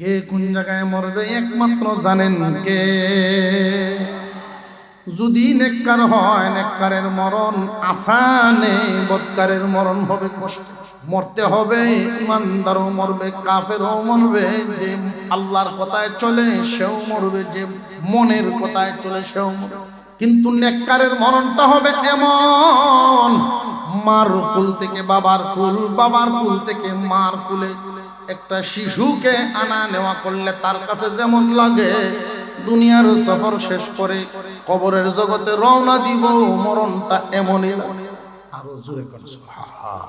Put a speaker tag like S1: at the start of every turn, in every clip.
S1: কে কোন জায়গায় মরবে একমাত্র জানেন কে। যদি নেককার হয় নেককারের মরণ আসানে, বদকারের মরণ হবে কষ্টে। মরতে হবে, ইমানদারও মরবে, কাফেরও মরবে। যে আল্লাহর কথায় চলে সেও মরবে, যে মনের কথায় চলে সেও মরবে। কিন্তু নেককারের মরণটা হবে এমন, মার কুল থেকে বাবার কুল, বাবার কুল থেকে মার কুলে একটা শিশুকে আনা নেওয়া করলে তার কাছে যেমন লাগে, দুনিয়ার সফর শেষ করে কবরের জগতে রওনা দিব, মরণটা এমনই। আরো জোরে করে সুবহানাল্লাহ।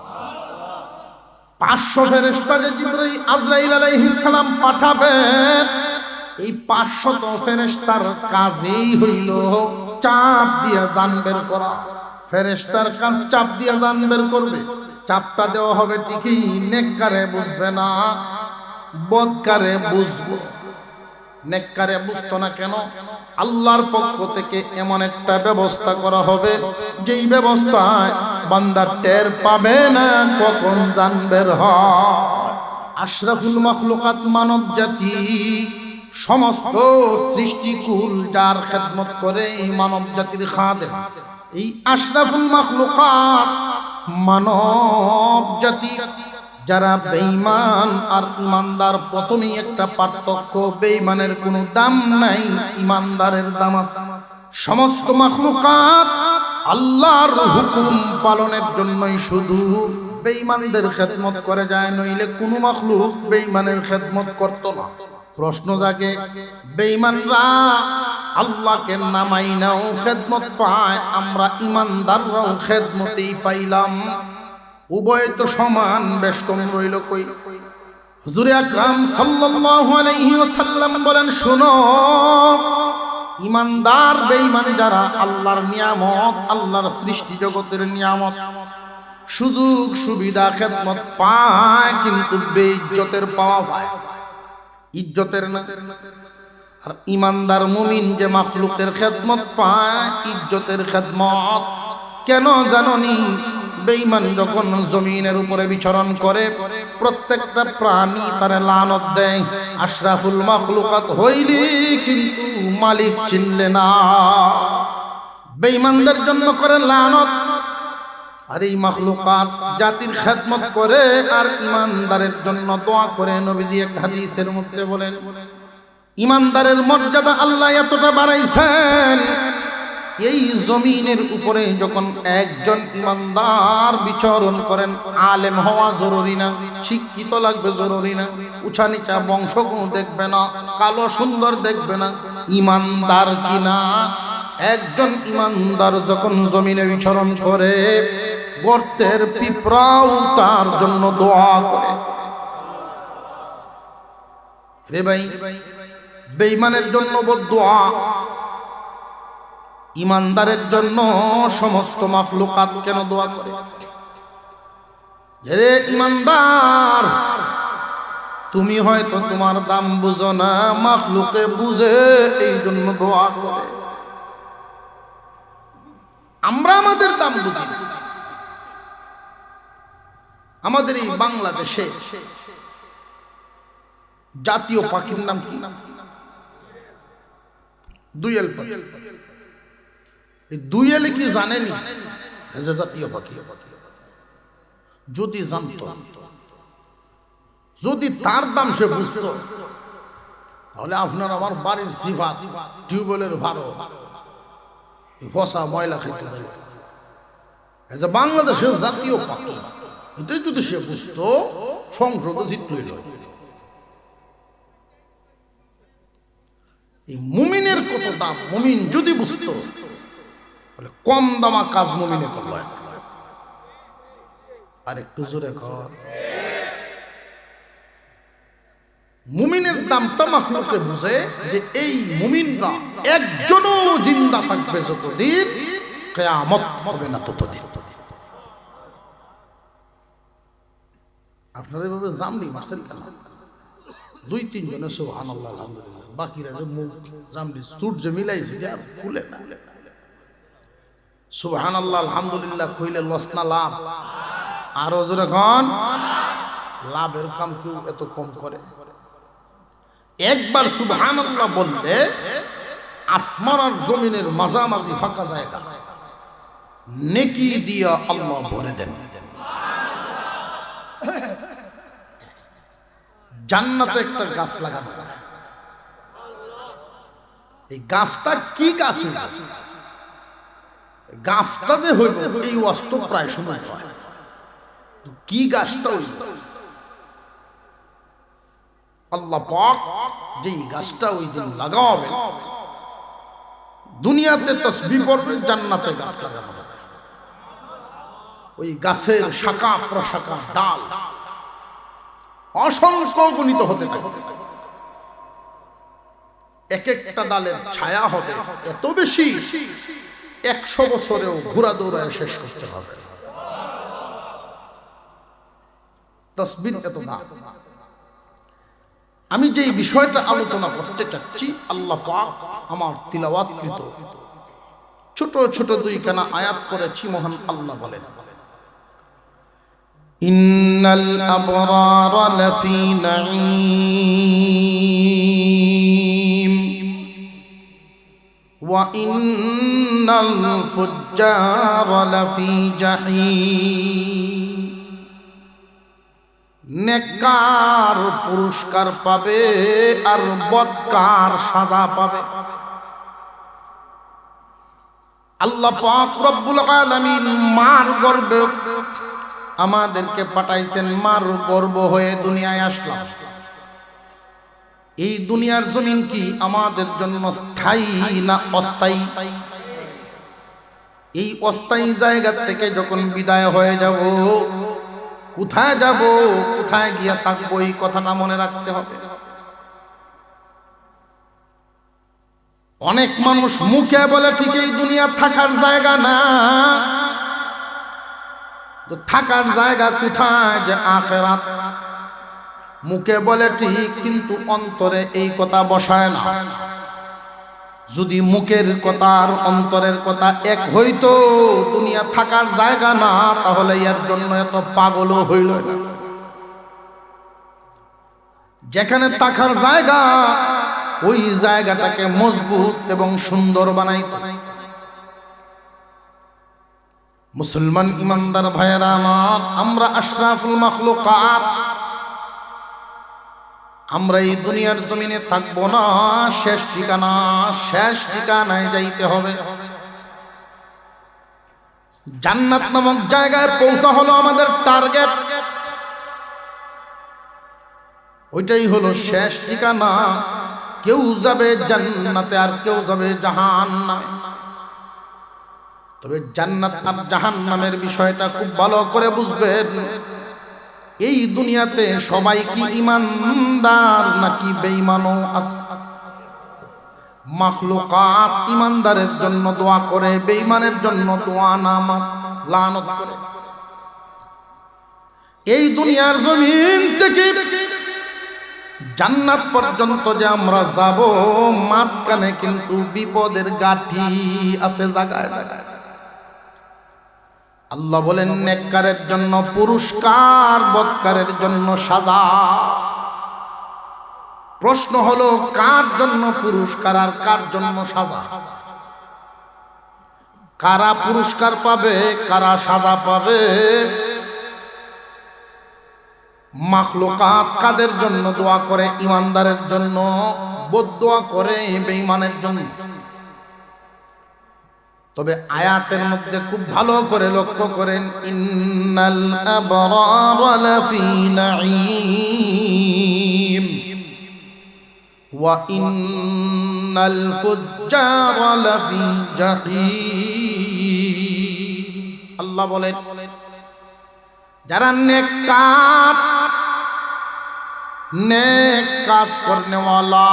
S1: 500 ফেরেশতা যে জিবরাইল আজরাইল আলাইহিস সালাম পাঠাবেন, এই 500 ফেরেশতার কাজই হইল চাপ দিয়ে জান বের করা। ফেরেশতার কাজ চাপ দিয়ে জান বের করবে। চাপটা দেওয়া হবে ঠিকই, নেককারে বুঝবে না, বদকারে বুঝবে। নেককারে বুঝতো না কেন? আল্লাহর পক্ষ থেকে এমন একটা ব্যবস্থা করা হবে, যেই ব্যবস্থায় বান্দা টের পাবে না কখন জান বের হয়। আশরাফুল মাখলুকাত মানব জাতি, সমস্ত সৃষ্টিকুল যার খেদমত করে এই মানব জাতির খাদেম, এই আশরাফুল মাখলুকাত মানব জাতি যারা বেঈমান আর ইমানদার, প্রথমেই একটা পার্থক্য, বেঈমানের কোনো দাম নাই, ইমানদারের দাম আছে। সমস্ত মাখলুকাত আল্লাহর হুকুম পালনের জন্যই শুধু বেঈমানদের খেদমত করে যায়, নইলে কোনো মাখলুক বেঈমানের খেদমত করত না। প্রশ্ন জাগে, বেঈমানরা আল্লাহকে নামাই নাও খেদমত পায়, আমরা ইমানদাররাও খেদমতেই পাইলাম, উভয় তো সমান, বেশ কম রইল কই? হুজুর আকরাম সাল্লাল্লাহু আলাইহি ওয়াসাল্লাম বলেন, শুনো, ইমানদার বেঈমান যারা আল্লাহর নিয়ামত, আল্লাহর সৃষ্টি জগতের নিয়ামত, সুযোগ সুবিধা খেদমত পায়, কিন্তু বেইজ্জতের পাওয়া পায়, ইজ্জতের না। আর ইমানদার মুমিন যে মাখলুকের খেদমত পায়, ইজ্জতের খেদমত। কেন জাননি? বেঈমান যখন জমিনের উপরে বিচরণ করে, প্রত্যেকটা প্রাণী তারে লানত দেয়। আশরাফুল মাখলুকাত হইলি কিন্তু মালিক চিনলে না, বেঈমানদের জন্য করে লানত। আর এই মাখলুকাত জাতির খেদমত করে আর ইমানদারের জন্য দোয়া করে। নবীজি এক হাদিসের মধ্যে বলেন, ইমানদারের মর্যাদা আল্লাহ এতটা বাড়াইছেন, এই জমিনের উপরে যখন একজন ইমানদার বিচরণ করেন, আলেম হওয়া জরুরি না, শিক্ষিত লাগবে জরুরি না, উঁচা নিচা বংশ কোনো দেখবে না, কালো সুন্দর দেখবে না, ইমানদার কিনা। একজন ইমানদার যখন জমিনে বিচরণ করে, গর্তের পিঁপড়াও তার জন্য দোয়া করে। রে ভাই, বেঈমানের জন্য বদদুয়া, ইমানদারের জন্য সমস্ত মাখলুকাত কেন দোয়া করে? রে ইমানদার, তুমি হয়তো তোমার দাম বুঝো না, মাখলুকে বুঝে, এই জন্য দোয়া করে। আমরা আমাদের দাম বুঝি না। আমাদের এই বাংলাদেশে জাতীয় পাখির নাম কি? দুয়েল পাখি। এই দুয়েল কি জানেনি যে জাতীয় পাখি? যদি জানতো, যদি তার দাম সে বুঝতো, তাহলে আপনার আমার বাড়ির সিফাত, টিউবওয়েলের ভাড়া, ফসা ময়লা খেতে যে বাংলাদেশের জাতীয় পাখি, এটাই যদি সে বুঝতো, সংসদে জিতলই নয়। এই মুমিনের কত দাম, মুমিন যদি বুঝতো, বলে কম দামা কাজ মুমিনে করলো। আর একটু জোরে কর। মুমিনের দামটা মাখলুকে বুঝে, যে এই মুমিনরা একজনও জিন্দা থাকবে যতদিন, কিয়ামত হবে না ততদিন। আপনারা এভাবে জামনি মারছেন কেন? 2-3 জনে সুবহানাল্লাহ আলহামদুলিল্লাহ, বাকিরা যে মুখ জামনি স্টুট যে মিলাইছে খুলে না। সুবহানাল্লাহ আলহামদুলিল্লাহ কইলে লস না লাভ? আরো জোরে কোন লাভের কাম কেউ এত কম করে? একবার সুবহানাল্লাহ বললে আসমান আর জমিনের মাঝামাঝি ফাঁকা জায়গা নেকি দিয়া আল্লাহ ভরে দেন। জান্নাতে একটা গাছ লাগানো, এই গাছটা কি গাছ? গাছটা যে হইব এই অস্ত প্রায় সময় হয়, কি গাছটা হইব? আল্লাহ পাক যেই গাছটা ওই দিন লাগাবে, দুনিয়াতে তাসবিহ পড়বেন, জান্নাতে গাছ লাগানো। ওই গাছের শাখা প্রশাখা ডাল অসংখ্য গণিত হতে থাকে, এক একটা ডালের ছায়া হবে এত বেশি 100 বছরেও ঘোরা দৌড়ায় শেষ করতে হবে। তাসবিহ এত দাম। আমি যে বিষয়টা আলোচনা করতে চাচ্ছি, আল্লাহ পাক আমার তিলাওয়াতকৃত ছোট ছোট 2খানা আয়াত পড়েছি। মহান আল্লাহ বলেন, ইন্নাল আবরার লাফি নাঈম ওয়া ইন্নাল ফুজ্জার লাফি জাহিম। নেককার পুরস্কার পাবে আর বদকার সাজা পাবে। আল্লাহ পাক রব্বুল আলামিন মার গর্ভে আমাদেরকে পাঠাইছেন, মার গর্ভ হয়ে দুনিয়ায় আসলাম। এই দুনিয়ার জমিন কি আমাদের জন্য স্থায়ী না অস্থায়ী? এই অস্থায়ী জায়গা থেকে যখন বিদায় হয়ে যাব, কোথায় যাব, কোথায় গিয়া থাকবো, এই কথাটা মনে রাখতে হবে। অনেক মানুষ মুখে বলে ঠিক এই দুনিয়া থাকার জায়গা না, তো থাকার জায়গা কোথায়? যে আখিরাত। মুখে বলে ঠিক, কিন্তু অন্তরে এই কথা বসায় না। যদি মুখের কথা আর অন্তরের কথা এক হইতো, দুনিয়া থাকার জায়গা না, তাহলে এর জন্য এত পাগলও হইল না। যেখানে থাকার জায়গা, ওই জায়গাটাকে মজবুত এবং সুন্দর বানাইতো। মুসলমান ইমানদার ভাইয়েরা আমার, আমরা আশরাফুল মাখলুকাত, আমরা এই দুনিয়ার জমিনে থাকবো না। শেষ ঠিকানা, শেষ ঠিকানায় যাইতে হবে। জান্নাত নামক জায়গায় পৌঁছা হলো আমাদের টার্গেট, ওইটাই হলো শেষ ঠিকানা। কেউ যাবে জান্নাতে আর কেউ যাবে জাহান্নামে। তবে জান্নাত আর জাহান্নামের বিষয়টা খুব ভালো করে বুঝবেন। এই দুনিয়াতে সবাই কি ইমানদার নাকি বেঈমানও আছে? মাখলুকাত ইমানদারের জন্য দোয়া করে, বেঈমানের জন্য দোয়া না লানত করে। এই দুনিয়ার জমিন থেকে জান্নাত পর্যন্ত যে আমরা যাব, মাঝখানে কিন্তু বিপদের গাঠি আছে জায়গায় জায়গায়। আল্লাহ বলেন, নেককারের জন্য পুরস্কার, বদকারের জন্য সাজা। প্রশ্ন হলো, কার জন্য পুরস্কার আর কার জন্য সাজা? কারা পুরস্কার পাবে, কারা সাজা পাবে? মাখলুকাত কাদের জন্য দোয়া করে? ইমানদারের জন্য, বদদোয়া করে বেঈমানের জন্য। তবে আয়াতের মধ্যে খুব ভালো করে লক্ষ্য করেন, ইন্নাল আবরার লাফি নাঈম ওয়া ইন্নাল ফুজ্জার লাফি জাহিম। আল্লাহ বলেন, যারা নেককার, নেক কাজ করনেওয়ালা,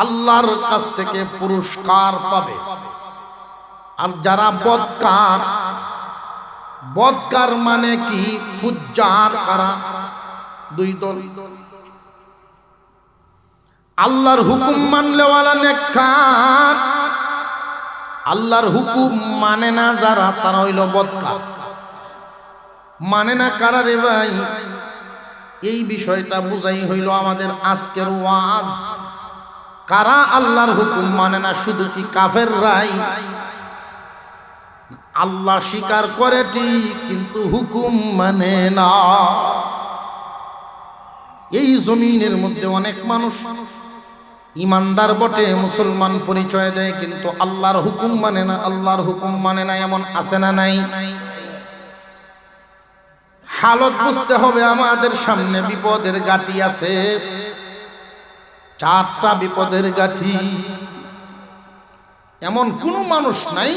S1: আল্লাহর কাছ থেকে পুরস্কার পাবে। আর যারা বদকার, বদকার মানে কি? ফুজ্জার কারা? দুই দল। আল্লাহর হুকুম মানলেওয়ালা নেককার, আল্লাহর হুকুম মানে না যারা, তারা হইল বদকার। মানে না কারা রে ভাই? এই বিষয়টা বুঝাই হইল আমাদের আজকের ওয়াজ। কারা আল্লাহর হুকুম মানে না? শুধু কি কাফেররাই? আল্লাহ স্বীকার করে ঠিক, কিন্তু হুকুম মানে না। এই জমিনের মধ্যে অনেক মানুষ ইমানদার বটে, মুসলমান পরিচয় দেয়, কিন্তু আল্লাহর হুকুম মানে না, আল্লাহর হুকুম মানে না। এমন আছে না নাই? হালত বুঝতে হবে। আমাদের সামনে বিপদের গাঁটি আছে, 4টা বিপদের গাঁটি। এমন কোন মানুষ নাই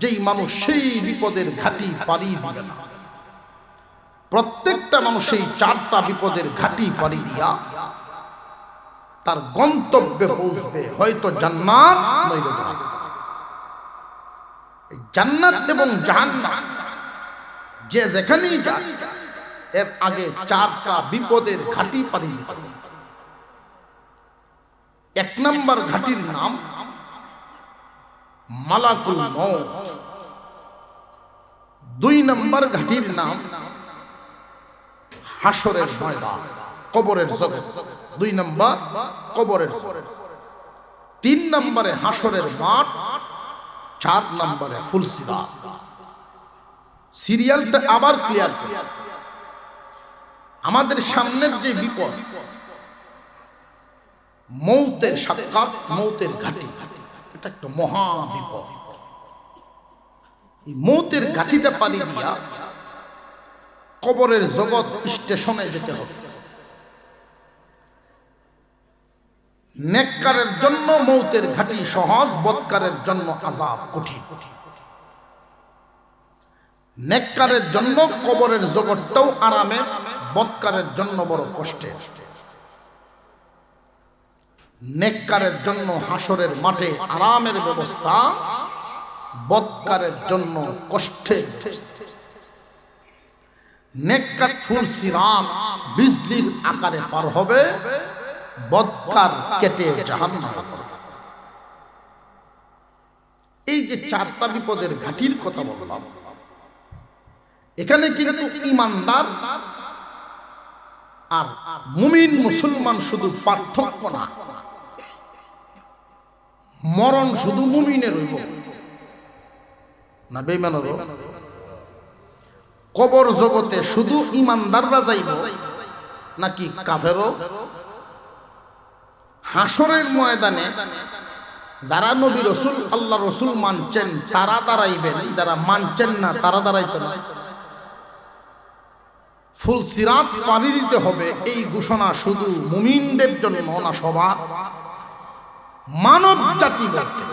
S1: যেই মানুষ সেই বিপদের ঘাঁটি পাড়ি দিবে না। প্রত্যেকটা মানুষ এই 4টা বিপদের ঘাঁটি পাড়ি দিয়া তার গন্তব্যে পৌঁছবে, হয়তো জান্নাত নইলে জাহান্নাম। জান্নাত এবং জাহান্নাম যে যেখানেই যায়, এর আগে 4টা বিপদের ঘাঁটি পাড়ি দিতে হবে। 1 নম্বর ঘাঁটির নাম মালাকুল মউত। 2 নম্বর ঘাঁটির নাম হাসরের ময়দান, কবরের জগৎ। 2 নম্বর কবরের জগৎ, 3 নম্বরে হাসরের মাঠ, 4 নম্বরে ফুলসিরাত। সিরিয়ালটা আবার ক্লিয়ার করি। আমাদের সামনের যে বিপদ, মৌতের সাক্ষাৎ, মৌতের ঘাঁটি, এটা একটা মহা বিপদ। এই মৌতের ঘাঁটিটা পাড়ি দিয়া কবরের জগৎ স্টেশনে যেতে হবে। নেককারের জন্য মৌতের ঘাঁটি সহজ, বদকারের জন্য আযাব কঠিন। নেককারের জন্য কবরের জগৎটাও আরামের, বদকারের জন্য বড় কষ্টের। নেককারের জন্য হাসরের মাঠে আরামের ব্যবস্থা, বদকারের জন্য কষ্টের। নেককার ফুলসিরাত বিজলির আকারে পার হবে, বদকার কেটে জাহান্নামে পড়বে। এই যে 4টা বিপদের ঘাঁটির কথা বললাম, এখানে কিন্তু ইমানদার আর মুমিন মুসলমান শুধু পার্থক্য না, মরণ শুধু মুমিনের হইব না বেঈমানের? কবর জগতে শুধু ইমানদাররা যাইব নাকি কাফেরও? হাসরের ময়দানে যারা নবী রসুল, আল্লাহ রসুল মানছেন তারা দাঁড়াইবেন, যারা মানছেন না তারা দাঁড়াইতে না। ফুলসিরাত পাড়ি দিতে হবে, এই ঘোষণা শুধু মুমিনদের জন্য না, সবার মানব জাতি বলতে।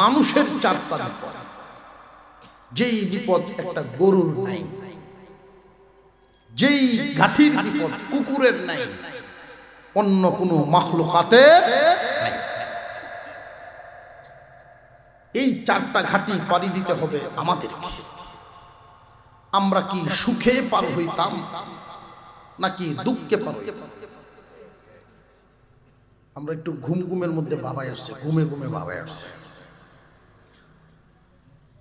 S1: মানুষের 4টা বিপদ, যেই বিপদ একটা গরুর নাই, যেই ঘাঁটির বিপদ কুকুরের নাই, অন্য কোনো মাখলুকাতে নাই। এই 4টা ঘাঁটি পাড়ি দিতে হবে আমাদেরকে। আমরা কি সুখে পার হইতাম নাকি দুঃখে পার হইতাম? আমরা একটু ঘুমের মধ্যে ভাবাই আসছে, ঘুমে ভাবাই আসছে।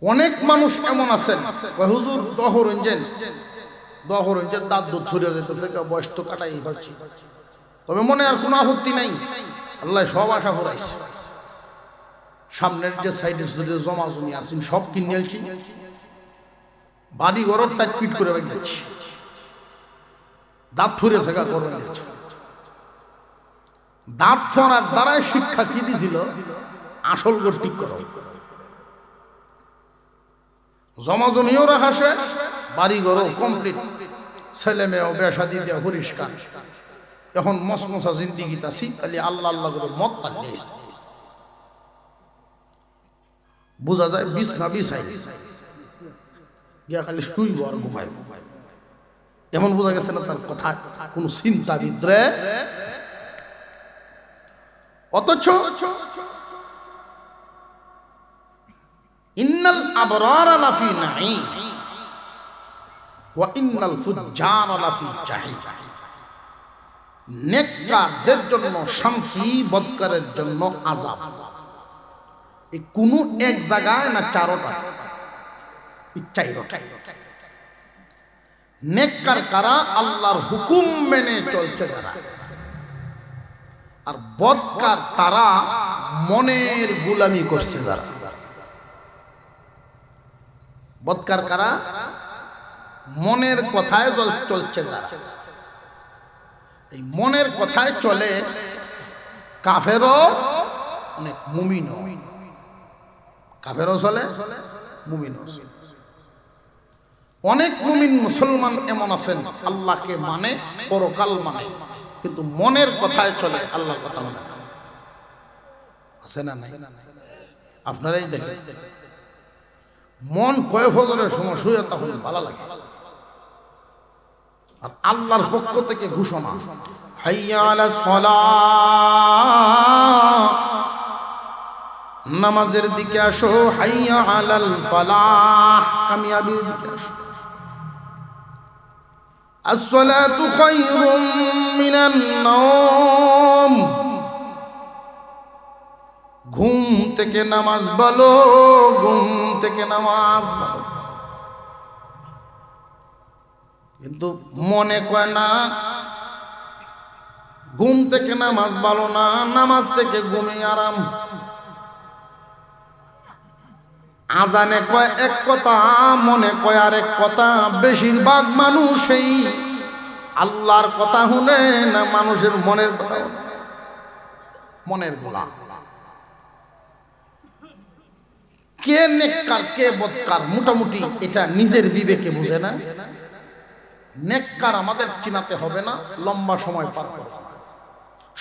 S1: অনেক মানুষ এমন আছেন, হুজুর দহরঞ্জেন দাঁত দুধ ধরে যেতেছে, বয়স তো কাটাই পারছি, তবে মনে আর কোনো আপত্তি নাই, আল্লাহ সব আশা করাইছে। সামনের যে সাইডে জমা জমি আছেন সব কিনে আনছি, বাড়ি ঘর টাইট পিট করে যাচ্ছি, দাঁত ফুরে থাকা করবেন যাচ্ছে। দাঁত ফোড়ার দ্বারাই শিক্ষা কি দিছিল? আসল গোর ঠিক করো। জমা জমিও রাখা শেষ, বাড়ি ঘরও কমপ্লিট, ছেলে মেয়েও বেশাদি দেওয়া পরিষ্কার। এখন মসমসা জিন্দিগি তাছি, খালি আল্লাহ আল্লাহ করে মত পাল্লে বোঝা যায় বিছনা বিছাই গিয়া খালি শুইব আর ঘুমাইব, এমন বোঝা গেছে না তার কথা কোনো চিন্তা বিদ্রে। অথচ ইন্নাল আবরারা লাফি নাঈম ওয়া ইন্নাল ফুজ্জারা লাফি জাহিম। নেককারদের জন্য শান্তি, বদকারের জন্য আযাব। এই কোনো এক জায়গায় না, 4টা, 4টা। নেককার কারা? আল্লাহর হুকুম মেনে চলছে যারা। আর বদকার তারা মনের গোলামি করছে যারা। বদকার কারা? মনের কথায় চলছে যারা। এই মনের কথায় চলে কাফেরও অনেক মুমিনও। কাফেরও চলে, মুমিনও। অনেক মুমিন মুসলমান এমন আছেন আল্লাহকে মানে, পরকাল মানে, কিন্তু মনের কথায় চলে, আল্লাহর কথা মানে না। আছে না নাই? আপনারাই দেখেন, মন কয় ফজরের সময় শুয়ে তখন ভালো লাগে, আর আল্লাহর পক্ষ থেকে ঘোষণা, হাইয়া আলাস সালাহ, নামাজের দিকে আসো, হাইয়া আলাল ফালাহ, কামিয়াবির দিকে আসো। আসসালাতু খায়রুম মিনান নাওম, ঘুম থেকে নামাজ বলো, ঘুম থেকে নামাজ বলো। কিন্তু মনে কয় না ঘুম থেকে নামাজ ভালো না, নামাজ থেকে ঘুমে আরাম। আজানে কয় এক কথা, মনে কয় আরেক কথা। বেশিরভাগ মানুষই আল্লাহর কথা শুনে না, মানুষের মনের কথা, মনের গোলাম। কে নেককার কে বদকার মোটামুটি এটা নিজের বিবেকে বুঝে না। নেককার আমাদের চিনাতে হবে না, লম্বা সময় পার করব না।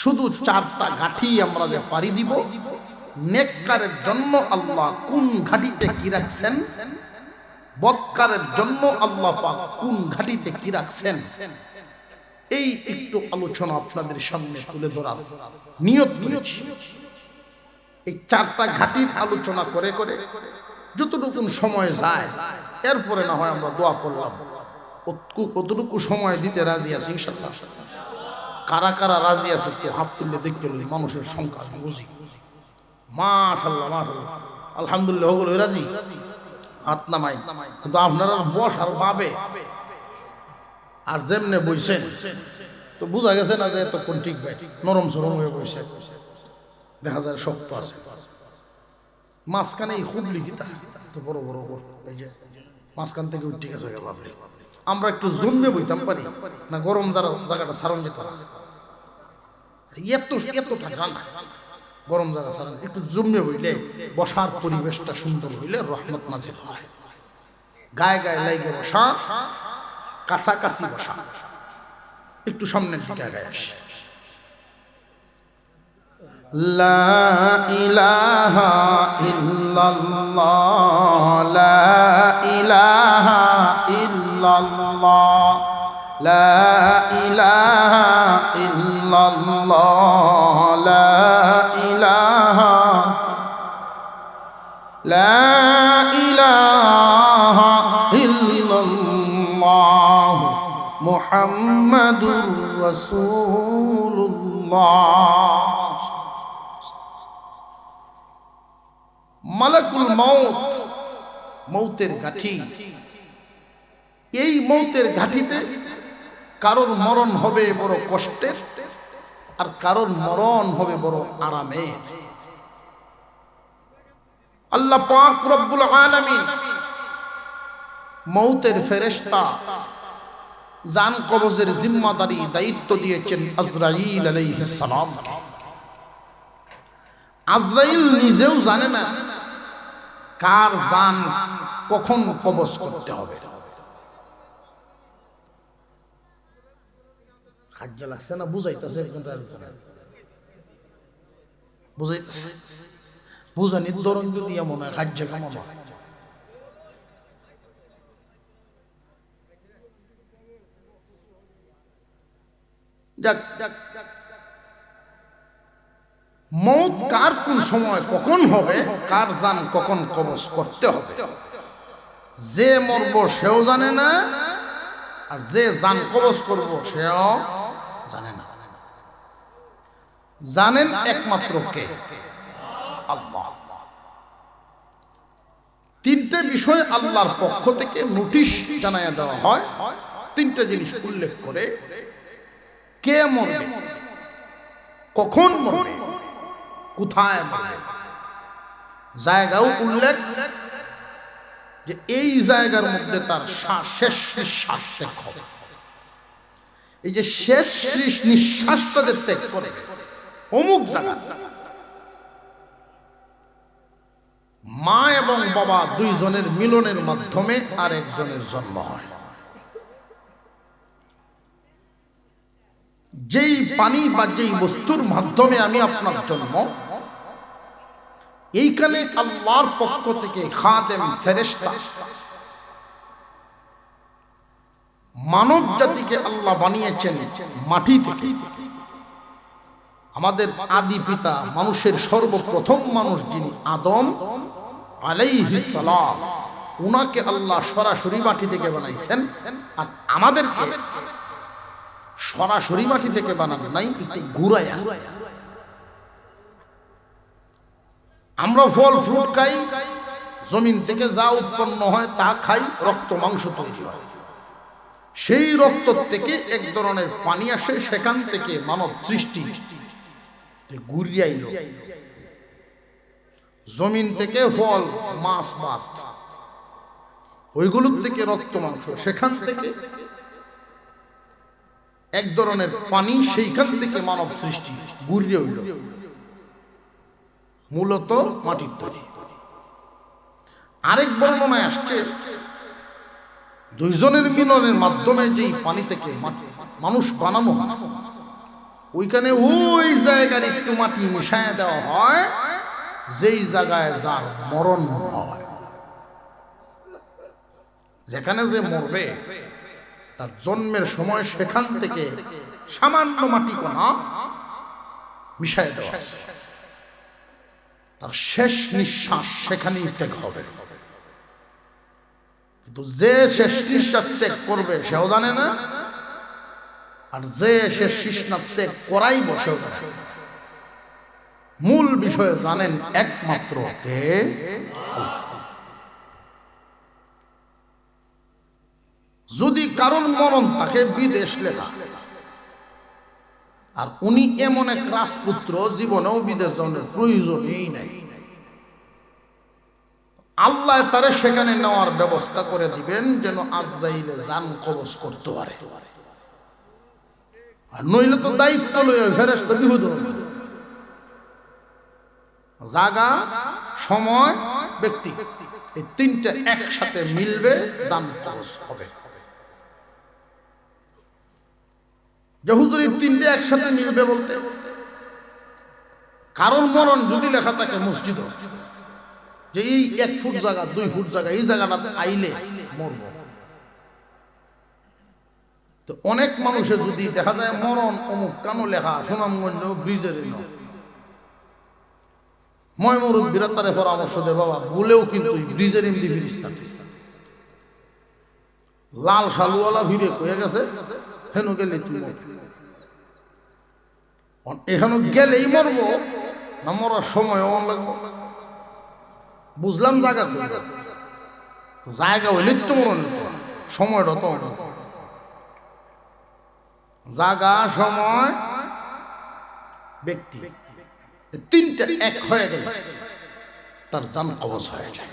S1: শুধু 4টা ঘাটি আমরা যে পারি দিব, নেককারের জন্য আল্লাহ কোন ঘাটিতে কি রাখছেন, বদকারের জন্য আল্লাহ পাক কোন ঘাটিতে কি রাখছেন, এই একটু আলোচনা আপনাদের সামনে তুলে ধরার নিয়ত নিয়েছি। এই 4টা ঘাটির আলোচনা করে করে যতটুকু সময় যায়, এরপরে না হয় আমরা দোয়া করলাম। কতটুকু সময় দিতে রাজি আছি ইনশাআল্লাহ? কারা কারা রাজি আছে একটু হাত তুললে দেখতে হলে, মানুষের সংখ্যা আমি বুঝি। মাশাআল্লাহ, মাশাআল্লাহ, আলহামদুলিল্লাহ, হলো রাজি, হাত নামাই। কিন্তু আপনারা বস আর ভাবে আর যেমনে বইছেন তো বোঝা গেছে না যে এতক্ষণ ঠিক ভাই, নরম সরম হয়ে বইছে, দেখা যায় শক্ত আছে। মাঝখানে এই খুব লিখিতা তো বড় বড় এই যে মাঝখান থেকে উঠে গেছে ভাবলি। আমরা একটু জন্মে বইতাম পারি না, গরম যারা জায়গাটা সারণ যেতে এতটা ঠান্ডা, গরম জায়গা সারণ একটু জন্মে বইলে বসার পরিবেশটা সুন্দর হইলে রহমত নাজিল হয়। গায়ে গায়ে লাইগে বসা, কাছাকাছি বসা, একটু সামনের দিকে গায়ে আসে। লা ইলাহা ইল্লাল্লাহ, লা ইলাহা ইল্লাল্লাহ, লা ইলাহা ইল্লাল্লাহ, লা ইলাহা, লা ইলাহা ইল্লাল্লাহ, মুহাম্মাদুর রাসূলুল্লাহ। মালাকুল মউত, মৌতের ঘাটি। এই মৌতের ঘাটিতে কারোর মরণ হবে বড় কষ্টের, আর কারোর মরণ হবে বড় আরামের। আল্লাহ পাক রব্বুল আলামিন মৌতের ফেরেশতা জান কবজের জিম্মাদারি দায়িত্ব দিয়েছেন আজরাইল আলাইহিস সালাম। আজরাইল নিজেও জানে না কার জান কখন কবজ করতে হবে। হাজ্জা লাগছে না? বুঝাইতেছে, বুঝাইতেছে, বুঝানির ধরন যদি এমন হয় হাজ্জা কামানো। মৌত কার কোন সময় কখন হবে, কার জান কখন কবজ করতে হবে, যে মরব সেও জানে না, আর যে জান কবজ করব সেও জানে না। জানেন একমাত্র কে? আল্লাহ। 3টে বিষয় আল্লাহর পক্ষ থেকে নোটিশ জানাইয়া দেওয়া হয়। তিনটা জিনিস উল্লেখ করে কে মরবে, কখন মরবে, কোথায় মরবে, জায়গাও উল্লেখ যে এই জায়গার মধ্যে তার শেষ নিঃশ্বাস ত্যাগ হবে। এই যে শেষ নিঃশ্বাসটা যে ত্যাগ করে অমুক জায়গা, মা এবং বাবা দুইজনের মিলনের মাধ্যমে আর একজনের জন্ম হয়। যেই পানি বা যেই বস্তুর মাধ্যমে আমি আপনার জন্ম, এইখানে আল্লাহর পক্ষ থেকে খাদেম ফেরেশতা মানব জাতিকে আল্লাহ বানিয়েছেন মাটি থেকে। আমাদের আদি পিতা মানুষের সর্বপ্রথম মানুষ যিনি আদম আলাইহিস সালাম, উনাকে আল্লাহ সরাসরি মাটি থেকে বানাইছেন। আর আমাদেরকে সরাসরি মাটি থেকে বানানো নাই, একটু ঘুরাইয়া। আমরা ফল ফ্রুট খাই, জমিন থেকে যা উৎপন্ন হয় তা খাই, রক্ত মাংস তৈরি হয়। সেই রক্ত থেকে এক ধরনের পানি আসে, সেখান থেকে মানব সৃষ্টি ঘুরিয়াইল। জমিন থেকে ফল, মাছ, মাছ, ওইগুলোর থেকে রক্ত মাংস, সেখান থেকে এক ধরনের পানি, সেইখান থেকে মানব সৃষ্টি ঘুরিয়ে উঠল, মূলত মাটির তৈরি। আরেক বর্ণনায় আসছে দুইজনের মিলনের মাধ্যমে যেই পানি থেকে মানুষ বানানো হয়, ওইখানে ওই জায়গার একটু মাটি মিশায় দেওয়া হয় যেই জায়গায় যার মরণ হয়। যেখানে যে মরবে তার জন্মের সময় সেখান থেকে সামান্য মাটি কণা মিশায় দেওয়া আছে। তার শেষ নিঃশ্বাস সেখানেই ত্যাগ হবে। কিন্তু যে শেষ নিঃশ্বাস ত্যাগ করবে সেও জানে না, আর যে শেষ নিঃশ্বাস ত্যাগ করাইব সেও জানে। মূল বিষয়ে জানেন একমাত্র কে? যদি কারণ মরণ তাকে বিদেশ লেখা, আর উনি এমন এক রাজপুত্র, জীবনেও বিদেশ যাওয়ার প্রয়োজনই নাই, আল্লাহ তারে সেখানে নেওয়ার ব্যবস্থা করে দিবেন যেন আজরাইলে জান কবজ করতে পারে। আর নইলে তো দায়িত্ব লইয়া ফেরেশতা বিহুদ হবে। জায়গা, সময়, ব্যক্তি, এই তিনটা একসাথে মিলবে, জান কবজ হবে। যে হুজুর এই তিনটে একসাথে মিলবে বলতে, কারণ মরণ যদি লেখা থাকে মসজিদ, যে এই 1 ফুট জায়গা, 2 ফুট জায়গা, এই জায়গাটা আইলে মরব, তো অনেক মানুষের যদি দেখা যায় মরণ অমুক কানো লেখা, সুনামগঞ্জ ব্রিজের ময়মরুদ বিরাতারে পরামর্শ দে বাবা, বলেও কিন্তু ব্রিজের এমনি ব্রিজ থাকে, লাল শালুওয়ালা ভিড়ে কয়ে গেছে হেন গেলে তুই এখানে গেলেই মরবো না, মরার সময় লাগবো। বুঝলাম জায়গা জায়গা হইলে তো মরণ, সময়টা তো জায়গা, সময়, ব্যক্তি, তিনটা এক হয়ে গেল তার জান কবজ হয়ে যায়।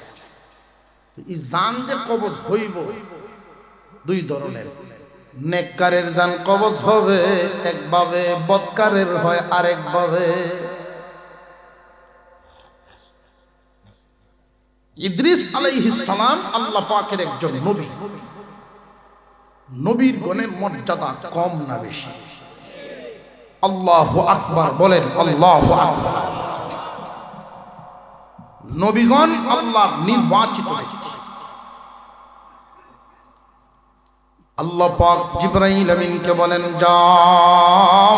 S1: এই জান যে কবজ হইব দুই ধরনের, নেককারের জান কবজ হবে একভাবে, বদকারের হয় আরেকভাবে। ইদ্রিস আলাইহিস সালাম আল্লাহ পাকের একজন নবী, নবীর গণের মর্যাদা কম না বেশি? আল্লাহু আকবার বলেন, আল্লাহু আকবার। নবীগণ আল্লাহর নির্বাচিত ব্যক্তি। আল্লাহ পাক জিবরাইল আমিনকে বলেন, যাও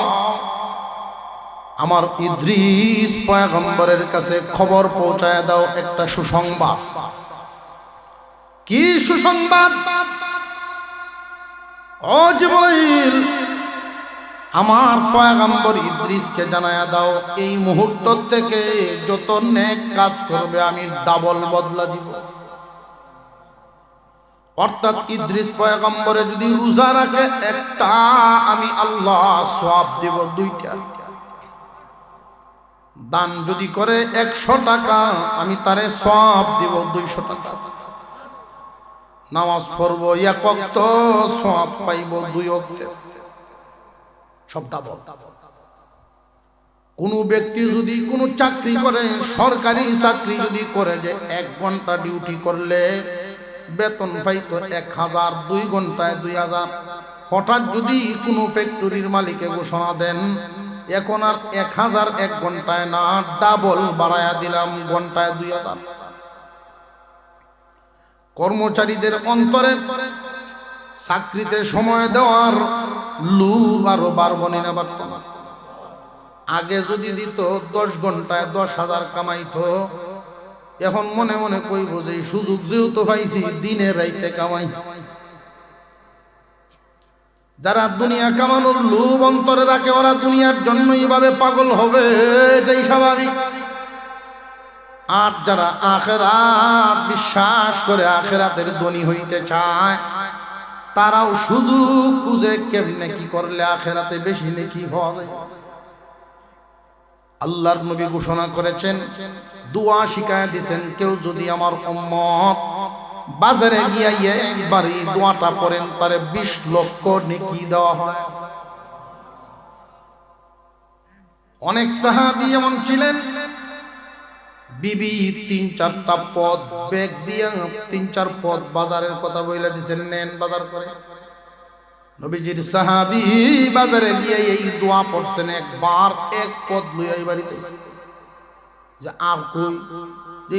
S1: আমার ইদ্রিস পয়গম্বরের কাছে খবর পৌঁছায় দাও একটা সুসংবাদ। কি সুসংবাদ? ও জিবরাইল, আমার পয়গম্বর ইদ্রিসকে জানায়া দাও এই মুহূর্ত থেকে যত নেক কাজ করবে আমি ডাবল বদলা দিব। ও অর্থাৎ ইদ্রিস পয়গম্বরে যদি রোজা রাখে একটা, আমি আল্লাহ সওয়াব দেব 2টা। দান যদি করে 100 টাকা, আমি তারে সওয়াব দেব 200 টাকা। নামাজ পড়ব 1 ওয়াক্ত, সওয়াব পাইব 2 ওয়াক্ত। সবটা বল। কোন ব্যক্তি যদি কোনো চাকরি করে, সরকারি চাকরি যদি করে, যে 1 ঘন্টা ডিউটি করলে বেতন পাইতো 1000, 2 ঘন্টায় 2000। হঠাৎ যদি কোনো ফ্যাক্টরির মালিকে ঘোষণা দেন, এখন আর 1000 1 ঘন্টায় না, ডাবল বাড়ায়া দিলাম, ঘন্টায় 2000। কর্মচারীদের অন্তরে চাকরিতে সময় দেওয়ার লোভ আরো বাড়বনি না বাড়তো না? আগে যদি দিত 10 ঘন্টায় 10,000 কামাইতো, এখন মনে মনে কইব যে সুযোগ যেহেতু পাইছি, দিনে রাইতে কামাই। যারা দুনিয়া কামানোর লোভ অন্তরে রাখে, ওরা দুনিয়ার জন্য এইভাবে পাগল হবে, এটাই স্বাভাবিক। আর যারা আখিরাত বিশ্বাস করে, আখিরাতের ধনী হইতে চায়, তারাও সুযোগ খুঁজে কেমনে কি করলে আখিরাতে বেশি নেকি হওয়া যায়। আল্লাহর নবী ঘোষণা করেছেন, দোয়া শিখায় দিয়েছেন, কেউ যদি আমার উম্মত বাজারে গিয়ে একবার এই দোয়াটা পড়েন, তারে 20 লক্ষ নেকি দেওয়া হয়। অনেক সাহাবী এমন ছিলেন, বিবি 3-4টা পদ ব্যাগ দিয়ে 3-4 পদ বাজারের কথা বইলা দিয়েছেন, নেন বাজার করে। নবীজির সাহাবী বাজারে গিয়ে এই দোয়া পড়ছেন, একবার 1 পদ লইয়াই বাড়িতে, যে আর কই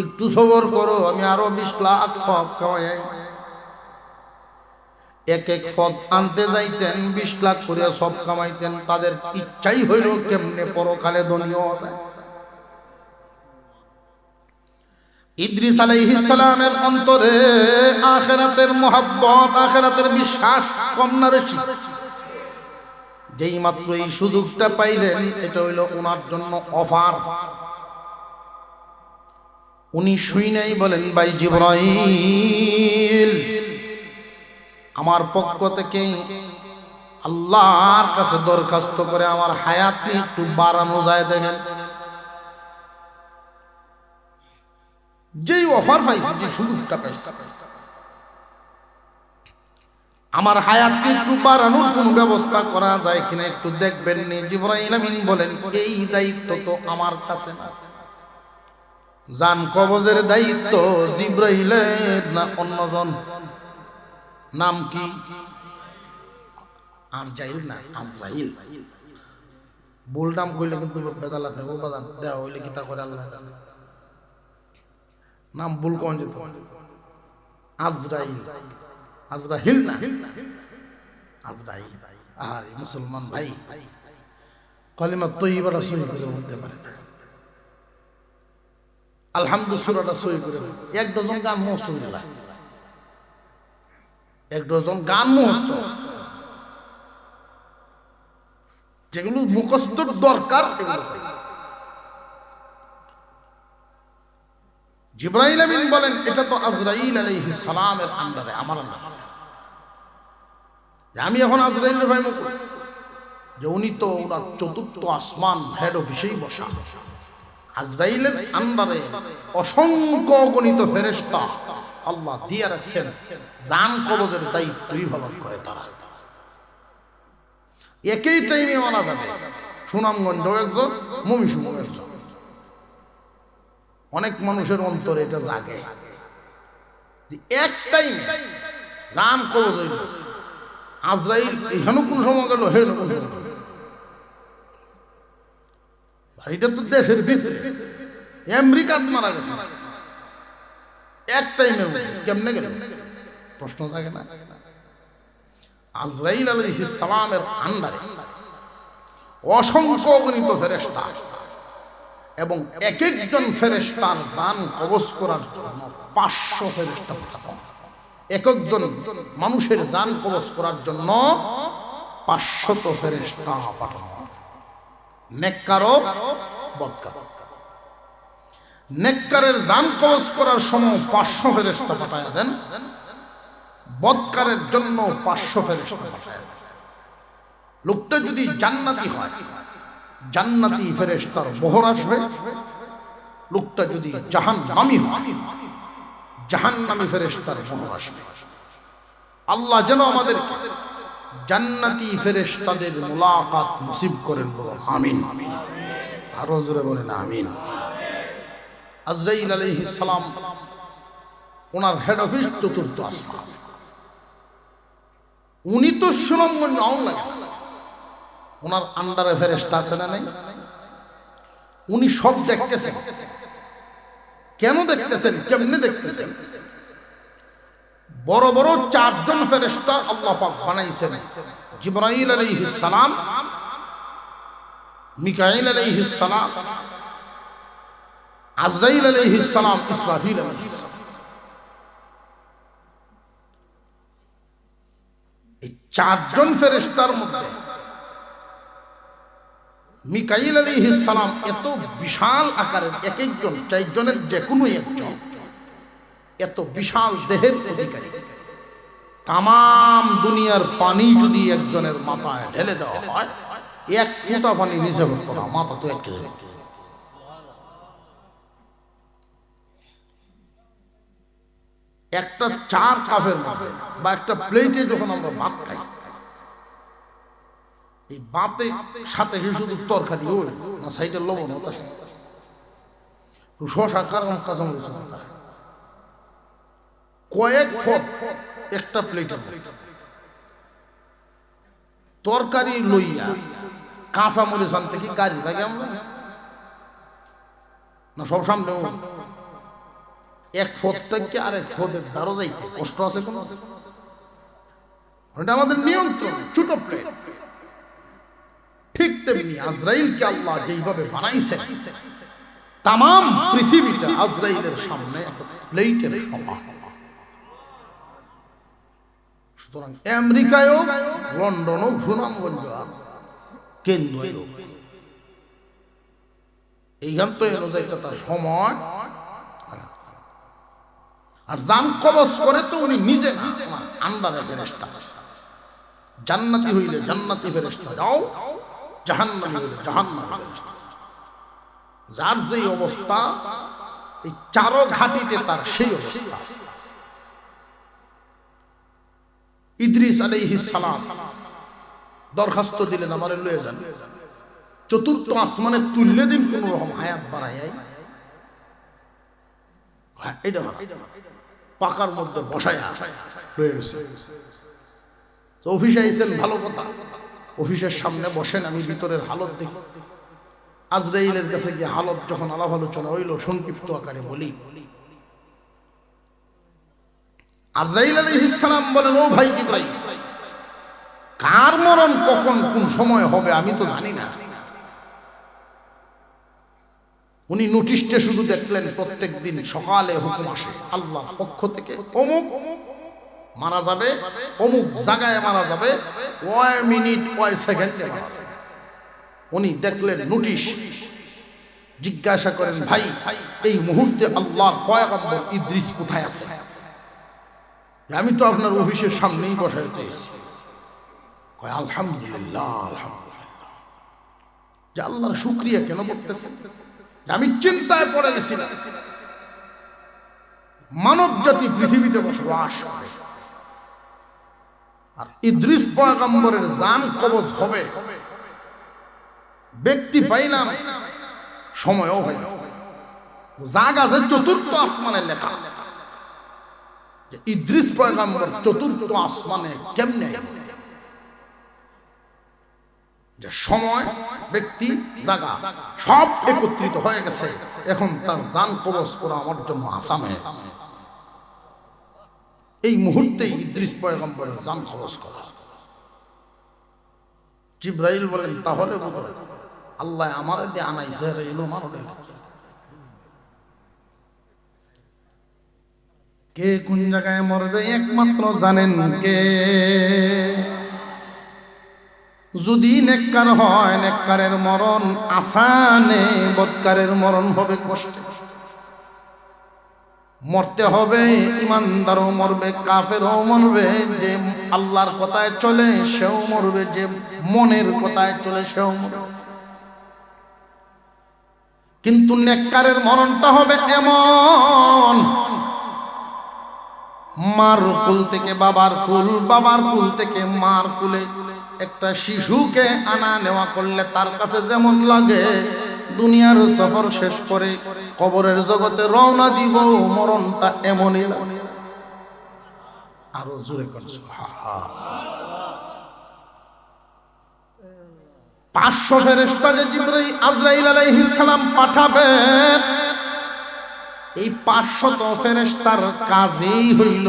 S1: একটু সবর করো, আমি আরো 20 লাখ সব খাওয়াই। 1 পদ আনতে যাইতেন, 20 লাখ করে সব কামাইতেন। তাদের ইচ্ছাই হইল কেমনে পরকালে ধনী হওয়া যায়। ইদ্রিস আলাইহিস সালামের অন্তরে আখিরাতের মোহাব্বত, আখিরাতের বিশ্বাস কম না বেশি? যেই মাত্র এই সুযোগটা পাইলেন, এটা হইল ওনার জন্য অফার। উনি শুই নাই, বলেন, ভাই জিবরাইল, আমার পক্ষ থেকে আল্লাহর কাছে দরখাস্ত করে আমার হায়াত একটু বাড়ানো যায় দেখেন। যেই অফার পাইছি, যে সুযোগটা পাইছি, আমার হায়াতকে একটু বাড়ানোর কোনো ব্যবস্থা করা যায় কিনা একটু দেখবেন নি। জিবরাইল আমিন বলেন, এই দায়িত্ব তো আমার কাছে না। জান কবজের দায়িত্ব জিবরাইলের না অন্যজন? নাম কি? আরজাইল না আজরাইল। ভুল নাম কইলে কিন্তু বেদালা থাকবো, বাজার দেওয়া হইলে কি তা করে আল্লাহ জানে। নাম ভুল কোন যেত? আজরাইল, আজরাইল না আজরাইল। আর মুসলমান ভাই কালিমা তৈয়বাটা সহি করে বলতে পারে না, আলহামদুলিল্লাহটা সহি করে। 1 ডজন গান মুখস্থ করে, 1 ডজন গান মুখস্থ, যেগুলো মুখস্থর দরকার। জিবরাইল আমিন বলেন, এটা তো আজরাইল আলাইহিস সালামের আন্ডারে, আমার না। আমি এখন আজরাইলের ভাই মুখ, যে উনি তো ওনার 4র্থ আসমান হেড অফিসেই বসা। আজরাইলের আন্ডারে অসংখ্য গণিত ফেরেশতা আল্লাহ দিয়ে রাখছেন, জান কবজের দায়িত্বই পালন করে তারা। একই টাইমে মানা যাবে, সুনামগঞ্জ একজন, মমিসুম একজন। অনেক মানুষের অন্তরে এটা জাগে, যে এক টাইম জান কবজ হইল, আজরাইল এখানে কোন সময় গেল, হে এটা তো দেশের ভিতরে, আমেরিকাত মারা গেছে এক টাইমের মধ্যে, কেমনে গেল? প্রশ্ন জাগে না? আজরাইল আলাইহিস সালামের আন্ডারে অসংখ্য গণিত ফেরেশতা, এবং এক একজন ফেরেশতার জান কবজ করার জন্য 500 ফেরেশতা পাঠানো। এক একজন মানুষের জান কবজ করার জন্য 500 ফেরেশতা পাঠানো। নেককার ও বদকার, নেককারের জান কবজ করার সময় 500 ফেরেশতা পাঠায়া দেন, বদকারের জন্য 500 ফেরেশতা পাঠায়। লোকটা যদি জান্নাতি হয়, জান্নাতি ফেরেশতার বহর আসবে। লোকটা যদি জাহান্নামী হয়, জাহান্নামী ফেরেশতার বহর আসবে। আল্লাহ যেন আমাদের জান্নাতি ফেরেশতাদের মুলাকাত নসিব করেন, বলুন আমিন। আরো জোরে বলেন আমিন। আজরাইল আলাইহিস সালাম, ওনার হেড অফিস চতুর্থ আসমান। উনি তো সুনামগঞ্জ নাও লাগে, ওনার আন্ডারে ফেরেশতা আছে না নাই? উনি সব দেখতেছেন। কেন দেখতেছেন, কেমনে দেখতেছেন? বড় বড় 4 জন ফেরেশতা আল্লাহ পাক বানাইছেন। জিবরাইল আলাইহিস সালাম, মিকাইল আলাইহিস সালাম, আজরাইল আলাইহিস সালাম, ইসরাফিল আলাইহিস সালাম। এই 4 জন ফেরেশতার মধ্যে মিকাইল আলাইহিস সালাম এত বিশাল আকারের, এক একজন 4 জনের যে কোনো একজন এত বিশাল দেহের অধিকারী। তাম দুনিয়ার পানি যদি একজনের মাথায় ঢেলে দেওয়া হয়, 1 ফোঁটা পানি নিচে পড়তো না, মাথা তো এক কেজি। একটা 4 কাপের মধ্যে বা একটা প্লেটে যখন আমরা ভাত খাই, এই ভাতে সাথে শুধু তরকারি ওই না, সাইডের লবণ হতা, শশা কাঁচামরিচ হতা, কয়েক ফুট একটা প্লেটে তরকারি লইয়া কাঁচামরিচ আনতে কি গাড়ি লাগে আমরা না? সব সামনে 1 ফুট থেকে আরেক ফুটের ধারো যাইতে কষ্ট আছে কোনো? এটা আমাদের নিয়ন্ত্রণ, ছোট প্লেট। ঠিক তেমনি আজরাইলকে আল্লাহ যেইভাবে বানাইছেন, তাম পৃথিবীটা আজরাইলের সামনে প্লেটের সমান। সুতরাং আমেরিকায়ও, লন্ডনও, সুনামগঞ্জ কেন্দ্র, এইখান তো এলো যাইতে তার সময়। আর জান কবজ করে তো উনি নিজে না, আন্ডারে ফেরেশতা আছে। জান্নাতি হইলে জান্নাতি ফেরেশতা যাও, জাহান্নামী হইলে জাহান্নামী ফেরেশতা। যার যেই অবস্থা, এই 4 ঘাটিতে তার সেই অবস্থা। ইদ্রিস আলাইহিস সালাম দরখাস্ত দিলেন, আমারে লয়ে যান, চতুর্থ আসমানে তুললে দিন, কোন রকম হায়াত বাড়াই এইটা পাকার মধ্যে বসায়া রয়ে গেছে। তো অফিসে আইছেন, ভালো কথা, অফিসের সামনে বসেন, আমি ভিতরের হালত দেখি। আজরাইলের কাছে গিয়ে হালত যখন আলাপ আলোচনা হইল, সংক্ষিপ্ত আকারে বলি। আজরাইল আলাইহিস সালাম বলেন, ও ভাই জিবরাইল, কার মরণ কখন কোন সময় হবে আমি তো জানি না। উনি নোটিশটা শুধু দেখলেন, প্রত্যেক দিন সকালে হুকুম আসে আল্লাহর পক্ষ থেকে, অমুক মারা যাবে, অমুক জায়গায় মারা যাবে, কয় মিনিট কয় সেকেন্ডে মারা যাবে। উনি দেখলেন নোটিশ, জিজ্ঞাসা করেন, ভাই এই মুহূর্তে আল্লাহর পয়গম্বর ইদ্রিস কোথায় আছে? আমি তো আপনার অফিসের সামনেই বসাইতে এসেছি। কয় আলহামদুলিল্লাহ, আলহামদুলিল্লাহ। যে আল্লাহর শুকরিয়া কেন করতেছেন? আমি চিন্তায় পড়ে গেছিলাম, মানব জাতি পৃথিবীতে বসবাস করে, আর ইদ্রিস পয়গম্বরের জান কবজ হবে, ব্যক্তি পাইলাম, সময়ও হয় জায়গা যে চতুর্থ আসমানে লেখা, যে ইদ্রিস পয়গম্বর চতুর্থ আসমানে কেমনে, যে সময়, ব্যক্তি, জায়গা সব একত্রিত হয়ে গেছে। এখন তার জান কবজ করা আমার জন্য আসান হয়ে গেছে। এই মুহূর্তে ইদ্রিস পয়গম্বরের জান কবজ করা। জিবরাইল বলেন, তাহলে বোধহয় আল্লাহ আমার দিয়ে আনাইছে, এলো মারণে কে কোন জায়গায় মরবে একমাত্র জানেন কে। যদি নেককার হয়, নেককারের মরণ আসানে, বদকারের মরণ হবে কষ্টে। মরতে হবে, ইমানদারও মরবে, কাফেরও মরবে। যে আল্লাহর কথায় চলে সেও মরবে, যে মনের কথায় চলে সেও মরবে। কিন্তু নেককারের মরণটা হবে এমন, মার কুল থেকে বাবার কুল, বাবার কুল থেকে মার কুলে একটা শিশুকে আনা নেওয়া করলে তার কাছে যেমন লাগে, দুনিয়ার সফর শেষ করে কবরের জগতে রওনা দিব, মরণটা এমনই। আরো জোরে করে সুবহানাল্লাহ। 500 ফেরেশতা যে জিবরাইল আজরাইল আলাইহিস সালাম পাঠাবেন, এই 500 ফেরেশতার কাজই হইল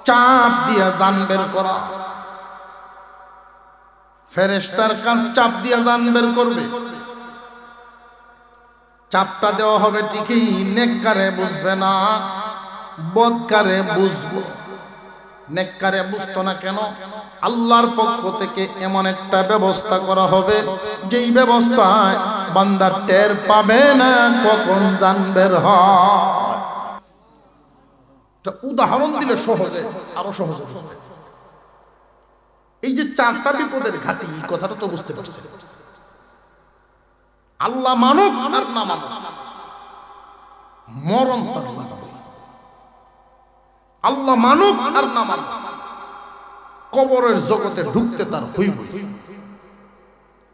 S1: চাপ দিয়া জান বের করা। ফেরেশতার কাজ চাপ দিয়া জান বের করবে। চাপটা দেওয়া হবে ঠিকই, নেককারে বুঝবে না, বদকারে বুঝবো। নেককারে বুঝতো না কেন? আল্লাহর পক্ষ থেকে এমন একটা ব্যবস্থা করা হবে, যেই ব্যবস্থায় বান্দা টের পাবে না কখন জান বের হয়। উদাহরণ দিলে সহজে, আরো সহজে বুঝবে। এই যে 4টা বিপদের ঘাটি, এই কথাটা তো বুঝতে পারছে। আল্লাহ মানুক আর না মানুক, মরণ তার লাগবে। আল্লাহ মানুক আর না মানুক, কবরের জগতে ঢুকতে তার হইব।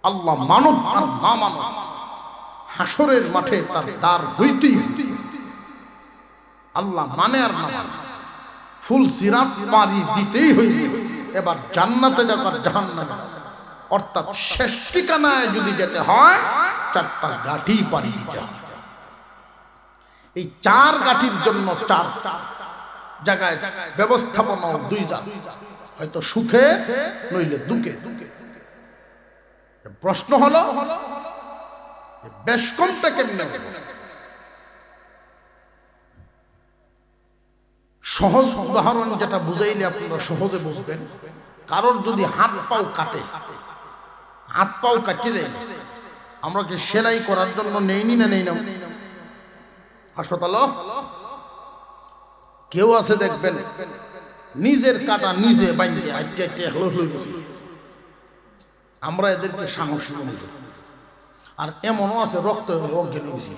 S1: আল্লাহ মানুক আর না মানুক, হাসরের মাঠে তার দ্বার হইতেই। আল্লাহ মানে আর না মানে, ফুল সিরাত পারি দিতেই হইবে। এবার জান্নাতে যাবার, জাহান্নামে যাবার, অর্থাৎ শেষ ঠিকানায় যদি যেতে হয় 4টা গাঠি পারি দিতে হয়। এই 4 গাঠির জন্য 4 জায়গায় ব্যবস্থাপনা 2 জাত, হয়তো সুখে নইলে দুঃখে। প্রশ্ন হলো বেশ কমটা কেমনে? সহজ উদাহরণ যেটা বুঝাইলে আপনারা সহজে বুঝবেন। কারোর যদি হাত পাও কাটে, হাত পাও কাটিলে আমরা কি সেলাই করার জন্য নেইনি না নেই না হাসপাতাল? কেউ আছে দেখবেন নিজের কাটা নিজে বাইন্দে আমরা এদেরকে সাহসী মনে করি। আর এমনও আছে রক্ত অজ্ঞান হয়েছে,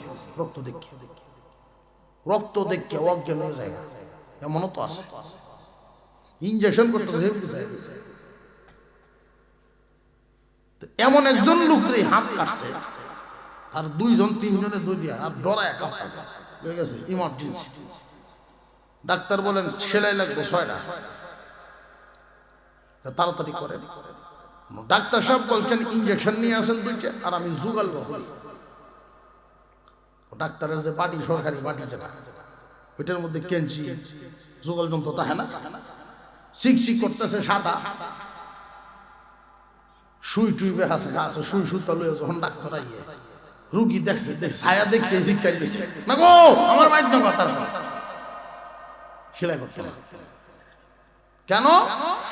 S1: রক্ত দেখে অজ্ঞান হয়ে যায়, এমনও তো আছে। ইনজেকশন করতে এমন একজন লোকের হাত কাটছে, আর 2 জন 3 জনে দৌড়িয়া আর ডরায় কাটতেছে, হয়ে গেছে ইমার্জেন্সি। ডাক্তার বলেন সেলাই লাগবে 6টা, তাড়াতাড়ি করে। ডাক্তার সাহেব বলছেন ইনজেকশন নিয়ে আসেন 2টা, আর আমি জুগাল বলি। ডাক্তারের যে বাটি, সরকারি বাটি যেটা, ওইটার মধ্যে কেঞ্চি জুগাল যন্ত্র তাহে না, শিক করতেছে সাদা, সুই টুইবে আছে, সুই সুতা লইয়া যখন ডাক্তার আইয়ে রুগী দেখছে, ছায়া দেখতে শিক্ষাই দিয়েছে না গো আমার বাইক কথা সেলাই করতে না। কেন?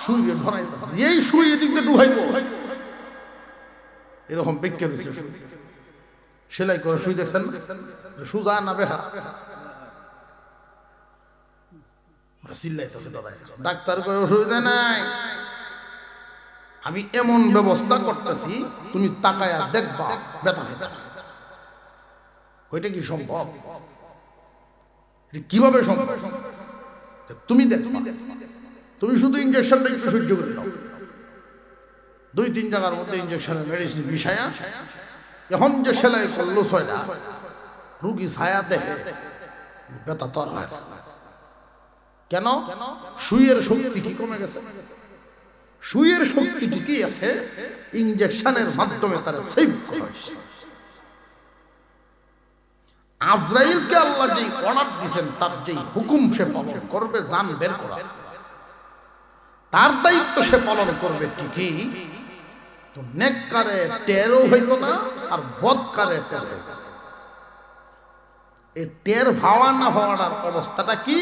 S1: সুই ধরাইতেছে, এই সুই এদিকে ডুবাইব, এরকম বেঁকে রয়েছে। সেলাই করে সুই দেখছেন সুজা না বেহা, চিল্লাইতেছে ডাক্তার করে অসুবিধা নাই, আমি এমন ব্যবস্থা করতেছি তুমি তাকায়া দেখবা ব্যথা হয়। ওইটা কি সম্ভব? কিভাবে সম্ভব? তুমি দেখবা, তুমি শুধু ইনজেকশনটা একটু সহ্য করে নাও, 2-3 জায়গার মধ্যে ইনজেকশনের মেডিসিন মিশায়া এখন যে সেলাই করলো 6টা, রুগী ছায়া দেখে ব্যথা তর হয়। কেন? সুইয়ের শক্তি কি কমে গেছে? সুইয়ের শক্তি ঠিকই আছে, ইনজেকশনের মাধ্যমে তারা সেভ হয়েছে। আজরাইলকে আল্লাহ যেই অর্ডার দিয়েছেন, তার যেই হুকুম সে পালন করবে, জান বের করা, তার দায়িত্ব সে পালন করবে ঠিকই। তো নেককারে টেরও হইব না, আর বদকারে টের হইব। এই টের ভাওয়া না ভাওয়ার অবস্থাটা কি?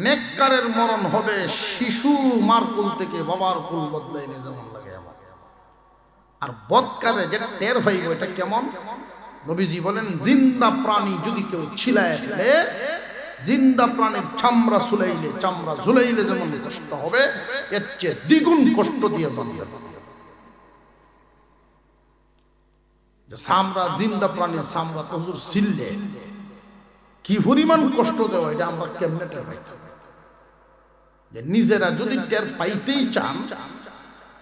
S1: নেককারের মরণ হবে শিশু মার কুল থেকে বাবার কুল বদলাইলে যেমন লাগে এমন। আর বদকারে যেটা টের হইব, এটা কেমন? নবীজি বলেন জিন্দা প্রাণী যদি কেউ ছিলায় ফেলে, জিন্দা প্রাণীর চামড়া ঝুলাইলে যেমন কষ্ট হবে, এর চেয়ে দ্বিগুণ কষ্ট দিয়ে জন্মে। চামড়া, জিন্দা প্রাণীর চামড়া তো হুজুর ছিললে কি পরিমাণ কষ্ট দেওয়া, এটা আমরা কেমনে টের পাইতাম? যে নিজেরা যদি টের পাইতেই চান,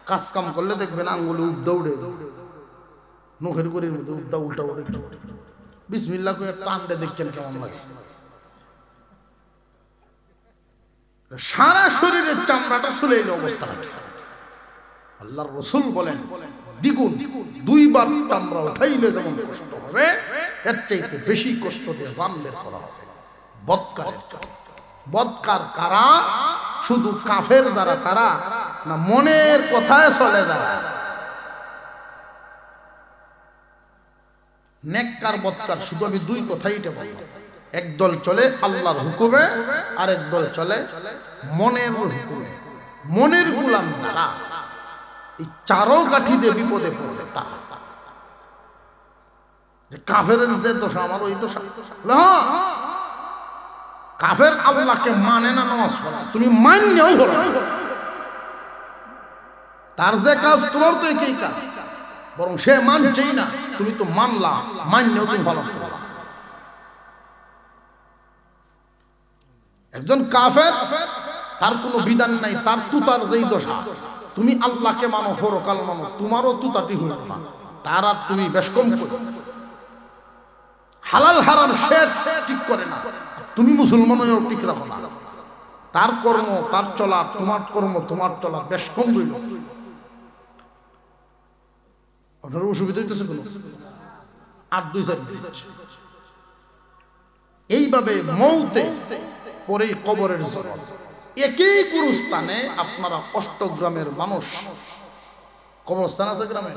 S1: কাজ কাম করলে দেখবেন আঙ্গুলে দৌড়ে নখের গড়ির মধ্যে উল্টা উল্টা বিসমিল্লাহ করে টান দিয়ে দেখেন কেমন লাগে। সারা শরীরের চামড়াটা চুলাইলে অবস্থা রাখে। আল্লাহর রাসূল বলেন দ্বিগুণ, দুইবার চামড়া উঠাইলে যেমন কষ্ট হবে, এর চাইতে বেশি কষ্ট দিয়ে জান বের করা হবে। বদকার কারা? শুধু কাফের যারা তারা না, মনের কথায় চলে যারা। নেককার বদকার শুধু আমি দুই কথাই বলবো, একদল চলে আল্লাহর হুকুমে, আর একদল চলে মনের হুকুমে। মনের গোলাম যারা, এই চারো গাঠি দিয়ে বিপদে পড়বে তারা। কাফের যে দোষা আমার ওই দোষা, কাফের আল্লাহকে মানে না, নামাজ পড়া তুমি মান্যও হলো, তার যে কাজ তোমার তো একই কাজ, বরং সে মানছেই না, তুমি তো মানলা, মান্যও তুমি ভালো করলা। একজন কাফের, তার কোনো বিধান নাই, তার তুতার যেই দশা, তুমি আল্লাহকে মানো, পরকাল মানো, তোমারও তুতাটি হইল না, তার আর তুমি বেশ কম করো। হালাল হারাম সে ঠিক করে না, তুমি মুসলমানও ঠিক রাখো না। তার কর্ম তার চলা, তোমার কর্ম তোমার চলা বেশ কম হইল। আপনার অসুবিধা হইতেছে কোনো? 8-2-4 মিনিট এইভাবে মৌতে পরেই কবরের জগৎ। একই গুরুস্থানে আপনারা 8 গ্রামের মানুষ, কবরস্থান আছে গ্রামে,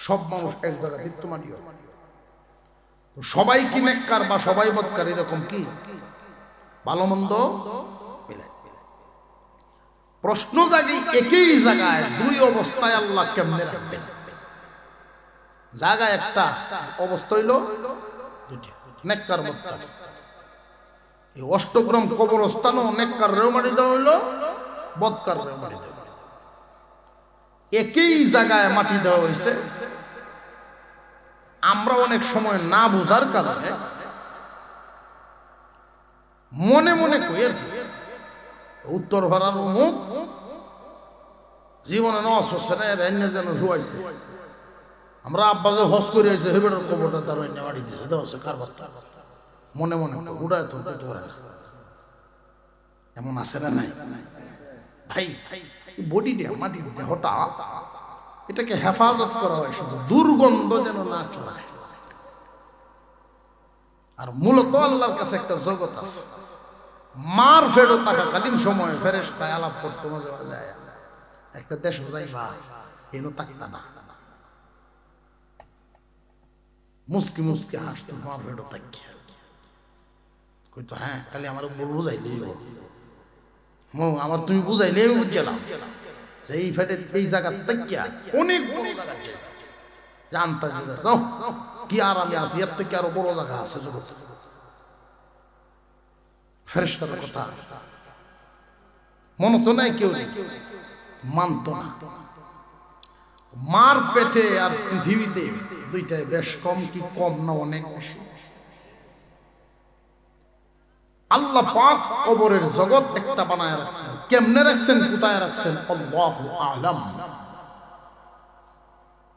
S1: সব মানুষ এক জায়গায় মৃত্যুমাটিও। সবাই কি নেককার বা সবাই বদকার এরকম কি? ভালো মন্দ প্রশ্ন জাগে একই জায়গায়, দুই অবস্থায় আল্লাহ কেমনে রাখবেন? জায়গায় একটা অবস্থা হইল নেককার বদকার। এই 8 গ্রাম কবরস্থানও নেককার রেও মারি দেওয়া হইলো, বদকার রেও মারি দেওয়া হইলো। একই জায়গায় মাটি দেওয়া হয়েছে। আমরা অনেক সময় না বোঝার কারণে মনে মনে কই উত্তর ভাড়ার মুখ জীবনে নষ্ট হচ্ছে না, এনে যেন শুয়াইছে। আমরা আব্বা যে হজ করে আইছে, হেবেটার কবরটা তার এনে মাটি দিছে, দেওয়া হচ্ছে কারবারটা মনে মনে উড়ায় তো পারে না। এমন আছে না নাই ভাই? বডিটা, মাটির দেহটা, এটাকে হেফাজত করা হয় শুধু দুর্গন্ধ যেন না ছড়ায়। আর মূলত আল্লাহর কাছে একটা জগৎ আছে, মার ফেরত থাকাকালীন সময় ফেরেশতা আলাপ করতে মজা যায়, একটা দেশ যাইবা এনো তাকিতা না, মুসকি মুসকি হাসতো, মার ফেরত তাকিয়া কইতো হ্যাঁ খালি আমার বুঝাইলেই আমার, তুমি বুঝাইলে আমি বুঝলাম যে এই ফেটে এই জায়গা তাকিয়া অনেক বড় জায়গা জানতা কি আর আমি আছি, এর থেকে আরো বড় জায়গা আছে জগৎ। ফেরেশতার কথা মনে তো নাই, কেউ মানত না। মার পেটে আর পৃথিবীতে দুইটাই বেশ কম কি কম না? অনেক বেশি। আল্লাহ পাক কবরের জগৎ একটা বানায় রাখছেন। কেমনে রাখছেন, কোথায় রাখছেন, আল্লাহু আ'লাম।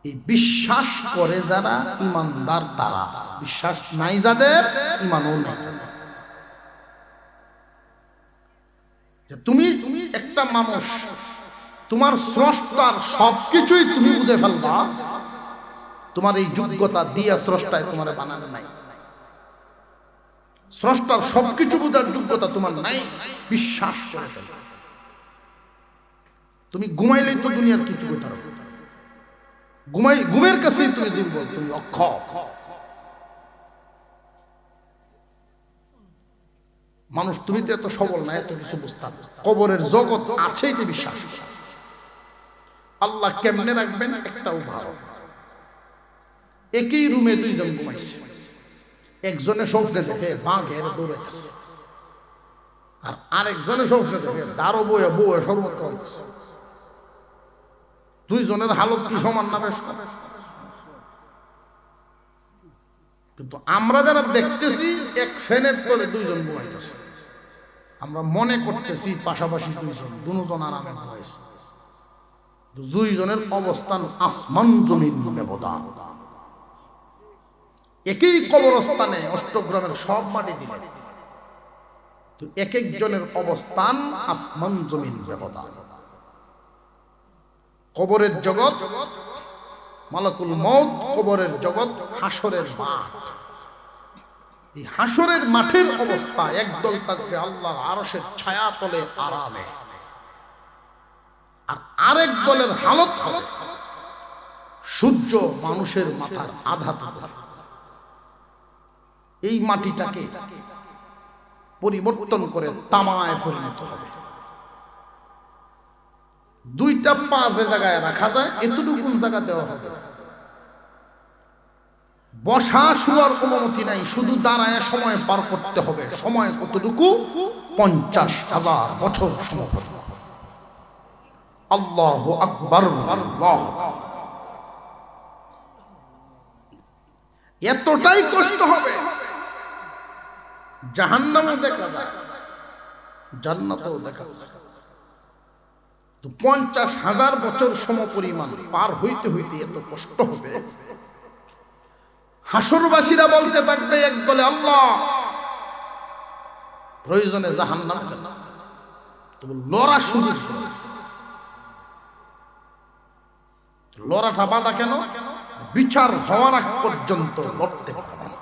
S1: এই বিশ্বাস করে যারা ঈমানদার তারা, বিশ্বাস নাই যাদের ঈমানও নাই। যে তুমি একটা মানুষ, তোমার স্রষ্টার সবকিছুই তুমি বুঝে ফেলবা, তোমার এই যোগ্যতা দিয়ে স্রষ্টায় তোমার বানানো নাই। স্রষ্টার সবকিছু বুঝার যোগ্যতা তোমার নাই, বিশ্বাস করে ফেলো। তুমি ঘুমাইলেই তো দুনিয়ার কিছু করতে পারো, ঘুমের কাছেই তুমি দুর্বল, তুমি অক্ষম। মানুষ তুমি তো এত সবল না, এত কিছু বুঝতাম। কবরের জগৎ আছে এটি বিশ্বাস। আল্লাহ কেমনে রাখবেন একটা উদাহরণ। একই রুমে দুইজন ঘুমাইছে। একজনে স্বপ্নে দেখে বাঘের দৌড়াইতেছে, আর আরেকজনে স্বপ্নে দেখে দাঁড়ো বয়ে বয়ে শরবত খাওয়াইতেছে। দুইজনের হালত কি সমান না বেশ? কিন্তু আমরা যারা দেখতেছি এক ফ্যানের তলে দুইজন ঘুমাইতেছে, আমরা মনে করতেছি পাশাপাশি দুজন আরামে ঘুমাইছে। দুইজনের অবস্থান আসমান জমিন ব্যবধান। একই কবরস্থানে অষ্টগ্রামের সব মাটি দিলেন, তো এক একজনের অবস্থান আসমান জমিন ব্যবধান। কবরের জগৎ মালাকুল মউত, কবরের জগৎ হাসরের মাঠ। এই হাসরের মাঠের অবস্থা একদল থাকবে আল্লাহর আরশের ছায়া তলে আরামে, আর আরেক দলের হালত হবে সূর্য মানুষের মাথার আঘাত করে। এই মাটিটাকে পরিবর্তন করে তামায় পরিণত হবে। দুইটা পা যে জায়গায় রাখা যায় এতটুকুন জায়গা দেওয়া হবে। বসা শোয়ার অনুমতি নাই, শুধু দাঁড়ায় সময় পার করতে হবে। সময় কতটুকু? 50,000 বছর সময়। আল্লাহু আকবার। আল্লাহ, এতটাই কষ্ট হবে, জাহান্নামও দেখা যায়, জান্নাতও দেখা যায়। তো 50,000 বছর সমপরিমাণ পার হইতে হইতে এত কষ্ট হবে। হাসরবাসীরা বলতে থাকবে এক বলে, আল্লাহ প্রয়োজনে জাহান্নাম দেন। তবে লড়া শুরু, লড়াটা বাধা কেন? বিচার হওয়ার আগ পর্যন্ত লড়তে পারবে না।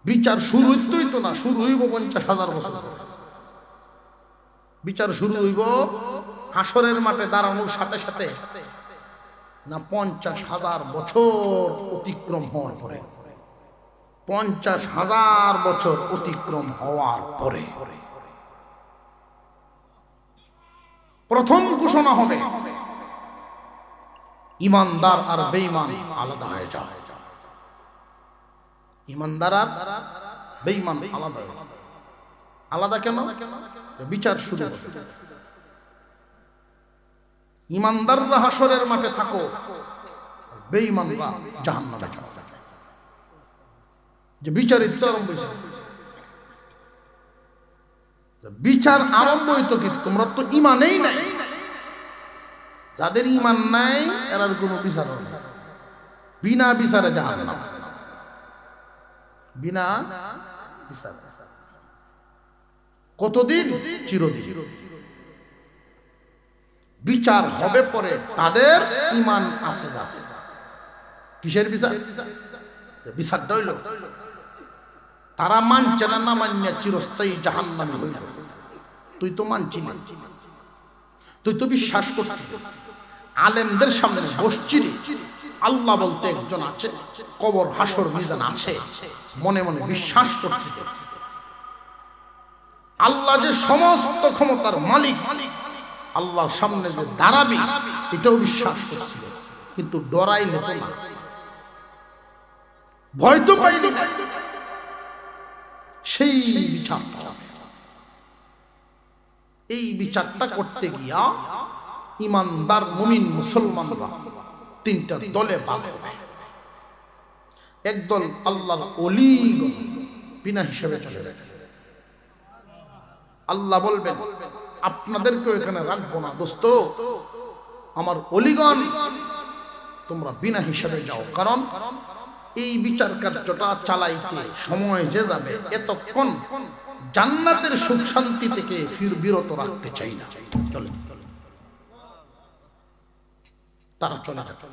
S1: বিচার শুরু হইতেই তো না, শুরু হইব 50,000 বছর। বিচার শুরু হইব হাসরের মাঠে দাঁড়ানোর সাথে সাথে না, 50,000 বছর অতিক্রম হওয়ার পরে। 50,000 বছর অতিক্রম হওয়ার পরে প্রথম ঘোষণা হবে ইমানদার আর বেঈমান আলাদা হয়ে যায়। ইমানদার আর বেঈমান আলাদা। আলাদা কেন? বিচার শুরু হবে। ইমানদাররা হাসরের মাঠে থাকো, বেঈমানরা জাহান্নামে যাও। যে বিচারের তো আরম্ভ হয়েছে, বিচার আরম্ভ হইতো কি? তোমরা তো ইমানেই নাই। যাদের ইমান নাই এরার কোনো বিচার হবে না, বিনা বিচারে জাহান্নাম, বিনা বিচার। কতদিন? চিরদিন। বিচার হবে পরে তাদের ইমান আছে যাচ্ছে। কিসের বিচার? বিচারটা হইল তারা মানছে না, না মানিয়া চিরস্থায়ী জাহান্নামী হইল। তুই তো মানছিলি, তুই তো বিশ্বাস করছিস, আলেমদের সামনে বসছিলি, আল্লাহ বলতে একজন আছে, কবর হাসর মিজান আছে, মনে মনে বিশ্বাস করছিস আল্লাহ যে সমস্ত ক্ষমতার মালিক, আল্লাহর সামনে যে দাঁড়াবি এটাও বিশ্বাস করছিল, কিন্তু ডরাইলে তো না, ভয় তো পাইলি না। সেই বিচারটা, এই বিচারটা করতে গিয়া ইমানদার মুমিন মুসলমানরা তিনটা দলে ভাগ হবে। একদল আল্লাহর ওলিগণ বিনা হিসেবে চলে যাবে। আল্লাহ বলবেন আপনাদেরকেও এখানে রাখবো না দোস্ত, আমার ওলিগণ তোমরা বিনা হিসেবে যাও। কারণ এই বিচার কার্যটা চালাইতে সময় যে যাবে, এতক্ষণ জান্নাতের সুখ শান্তি থেকে বিরত রাখতে চাই না। চলে তারা চলে যাবে।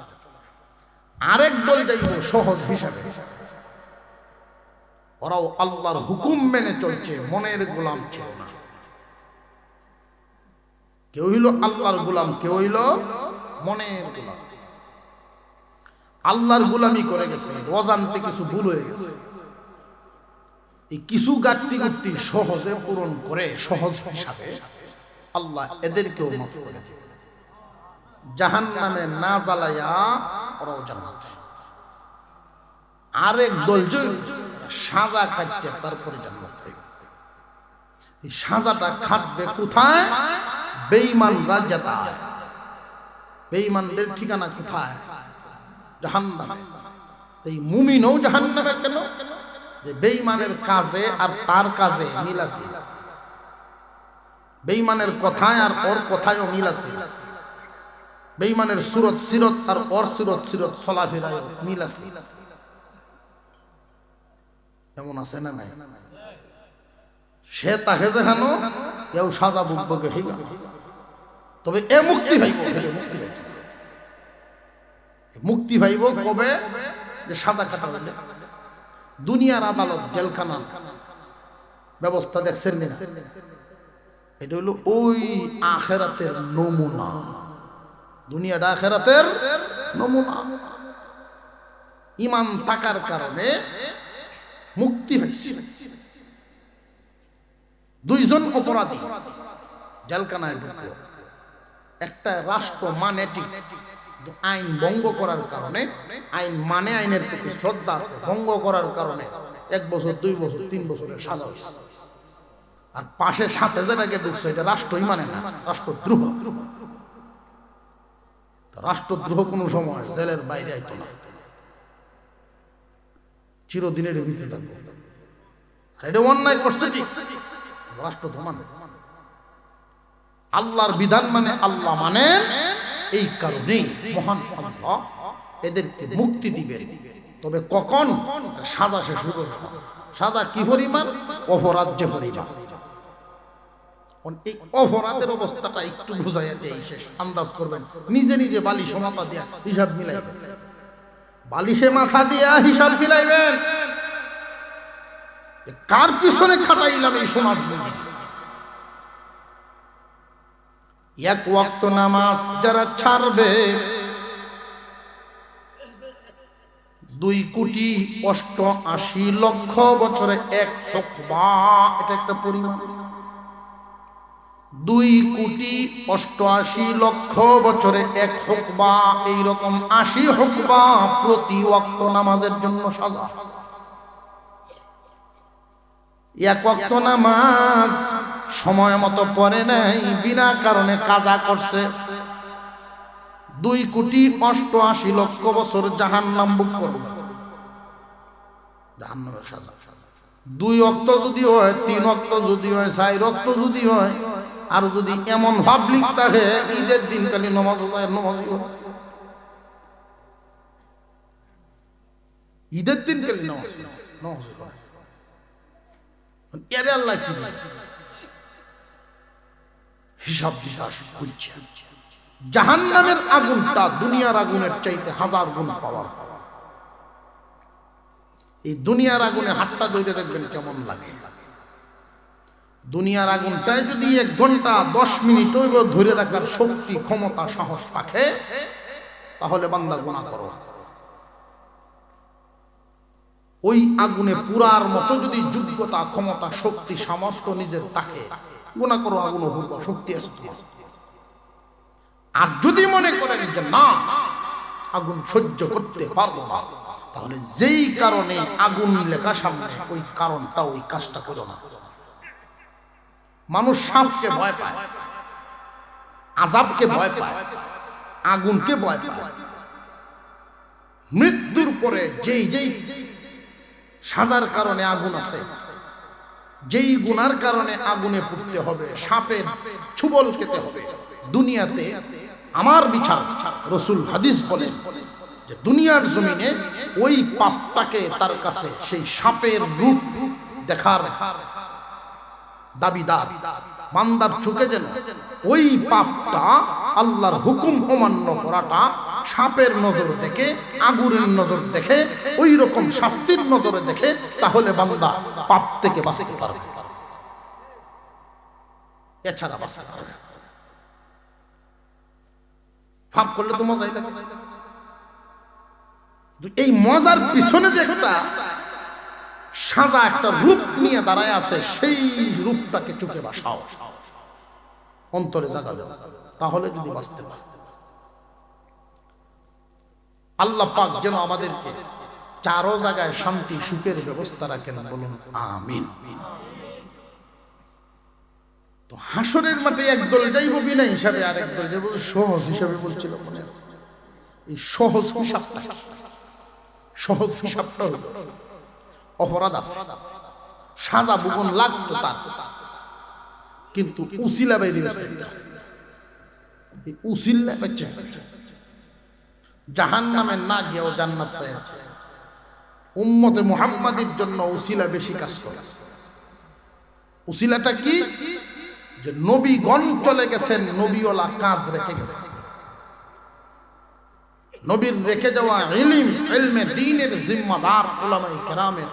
S1: আরেক দল যাইব সহজ হিসাবে, ওরাও আল্লাহর হুকুম মেনে চলছে, মনের গোলাম ছিল না। কেউ হইল আল্লাহর গোলাম, কেউ হইল মনের গোলাম। আল্লাহর গোলামি করে গেছে, অজান্তে কিছু ভুল হয়ে গেছে, এই কিছু গাছটি গাছটি সহজে পূরণ করে সহজ হিসাবে আল্লাহ এদেরকেও মাফ করে দেবে। জাহান্নামে না জ্বালাইয়া ওরাও জান্নাতে। আরেক দল সাজা কাটতে তারপরে জান্নাত পাইবে। এই সাজাটা খাটবে কোথায়? বেঈমানরা যেতায়। বেঈমানদের ঠিকানা কোথায়? জাহান্নাম। এই মুমিনও জাহান্নামে কেন? যে বেঈমানের কাজে আর তার কাজে মিল আছে। বেঈমানের কথায় আর ওর কথায়ও মিল আছে। বেঈমানের সুরত সিরত আর ওর সুরত সিরত চলাফেরায় মিল আছে। এমন আছে না নাই? সে তাকে যেখানো কেউ সাজা বুকবকে হইবা, তবে এ মুক্তি পাইব। মুক্তি পাইব কবে? যে সাজা কাটা হইলে। দুনিয়ার আদালত জেলখানা ব্যবস্থা দেখছেন না? এটা হলো ওই আখেরাতের নমুনা। দুনিয়াটা আখেরাতের নমুনা। ঈমান থাকার কারণে মুক্তি পাইছে। দুইজন অপরাধী জেলখানায় ঢুকলো। একটা রাষ্ট্র মানে ঠিক, আইন ভঙ্গ করার কারণে, আইন মানে আইনের প্রতি শ্রদ্ধা আছে, ভঙ্গ করার কারণে 1 বছর 2 বছর 3 বছরের সাজা হয়েছে। আর পাশে সাথে যেটাকে ঢুকছে এটা রাষ্ট্রই মানে না, রাষ্ট্রদ্রোহ। রাষ্ট্রদ্রোহ কোনো সময় জেলের বাইরে আইতো না, চিরদিনের ভিতরে থাকবো। আর এটা অন্যায় করছে ঠিক, রাষ্ট্রদ্রোহ মানে। আল্লাহর বিধান মানে আল্লাহ মানে, এই কারণেই মহান আল্লাহ এদেরকে মুক্তি দিবেন। তবে কখন? সাজা শেষ হবে। সাজা কি পরিমাণ? অপরাধ যে পরিমাণ। এই অপরাধের অবস্থাটা একটু বুঝাইয়া দেয়, শেষ আন্দাজ করবেন। নিজে নিজে বালিশ মাথা দিয়া হিসাব মিলাইবেন, বালিশে মাথা দিয়া হিসাব মিলাইবেন। কার পিছনে খাটাইলাম এই সমাজ? এক ওয়াক্ত নামাজ যারা ছাড়বে, 2,88,00,000 বছরে 1 হুকবা। এটা একটা পরিমাণ। 2,88,00,000 বছরে 1 হুকবা। এইরকম 80 হুকবা প্রতি ওয়াক্ত নামাজের জন্য সাজা। 1 ওয়াক্ত নামাজ সময় মতো পড়ে নাই, বিনা কারণে কাজা করছে, 2,88,00,000 বছর জাহান্নাম ভোগ করবে। জাহান্নামের সাজা। 2 ওয়াক্ত যদি হয়, 3 ওয়াক্ত যদি হয়, 4 ওয়াক্ত যদি হয়, আর যদি এমন পাবলিক থাকে ঈদের দিন খালি নামাজ হয়, নামাজই হয়। ঈদের দিন খালি নামাজ হয়। এর আল্লাহ কি হিসাব দিশাস বুঝছে। জাহান্নামের আগুনটা দুনিয়ার আগুনের চাইতে 1000 গুণ পাওয়ার। এই দুনিয়ার আগুনে হাতটা ধরে দেখবেন কেমন লাগে। দুনিয়ার আগুনটায় যদি 1 ঘন্টা 10 মিনিট ধরে রাখার শক্তি, ক্ষমতা, সাহস থাকে, তাহলে বান্দা গুনাহ করো। ওই আগুনে পুরার মতো যদি যোগ্যতা, ক্ষমতা, শক্তি, সামর্থ্য নিজের থাকে, গুনাহ করো, আগুন শক্তি আছে তোমার। আর যদি মনে করেন যে না, আগুন সহ্য করতে পারবো না, তাহলে যেই কারণে আগুন লেখা সামনে, ওই কারণটা, ওই কাজটা করো না। মানুষ সাপকে ভয় পায়, আযাবকে ভয় পায়, আগুনকে ভয় পায়। মৃত্যুর পরে যেই সাজার কারণে আগুন আছে, যেই গুনার কারণে আগুনে পুড়তে হবে, সাপের ছুবল খেতে হবে, দুনিয়াতে আমার বিচার রাসূল হাদিস বলে যে দুনিয়ার জমিনে ওই পাপটাকে তার কাছে সেই সাপের রূপ দেখার দাবিদার। বান্দার চোখে যেন ওই পাপটা, আল্লাহর হুকুম অমান্য করাটা সাপের নজর দেখে, আগুনের নজর দেখে, ওই রকম শাস্তির নজরে দেখে, তাহলে বান্দা পাপ থেকে বাঁচতে পারবে, এছাড়া বাঁচতে পারবে। পাপ করলে তো মজাই লাগে। এই মজার পিছনে যে একটা সাজা, একটা রূপ নিয়ে দাঁড়ায় আছে, সেই রূপটাকে চোখে বাসাও, অন্তরে জাগাবে, তাহলে যদি বাঁচতে পারবে। আল্লাহ পাক যেন আমাদেরকে চারো জায়গায় শান্তি সুখের ব্যবস্থা রাখেন, বলুন আমিন। তো হাসরের মাঠে একদল যাইব বিনা হিসাবে, আর একদল যাইব সহজ হিসাবে বলছিল, মনে আছে? এই সহজ হিসাবটা, সহজ হিসাবটা হলো অপরাধ আছে, সাজা ভুবন লাগতো তার, কিন্তু উসিলা বাইরে গেছে, উসিলা বাচ্চা জাহান্নামে না গিয়েও জান্নাত পেয়েছে। উম্মতে মুহাম্মাদের জন্য উসিলা বেশি কাজ করে। উসিলাটা কি? যে নবীগণ চলে গেছেন, নবীওয়ালা কাজ রেখে গেছেন, নবীর রেখে যাওয়া ইলম, ইলমে দ্বীনের জিম্মাদার উলামায়ে কেরামের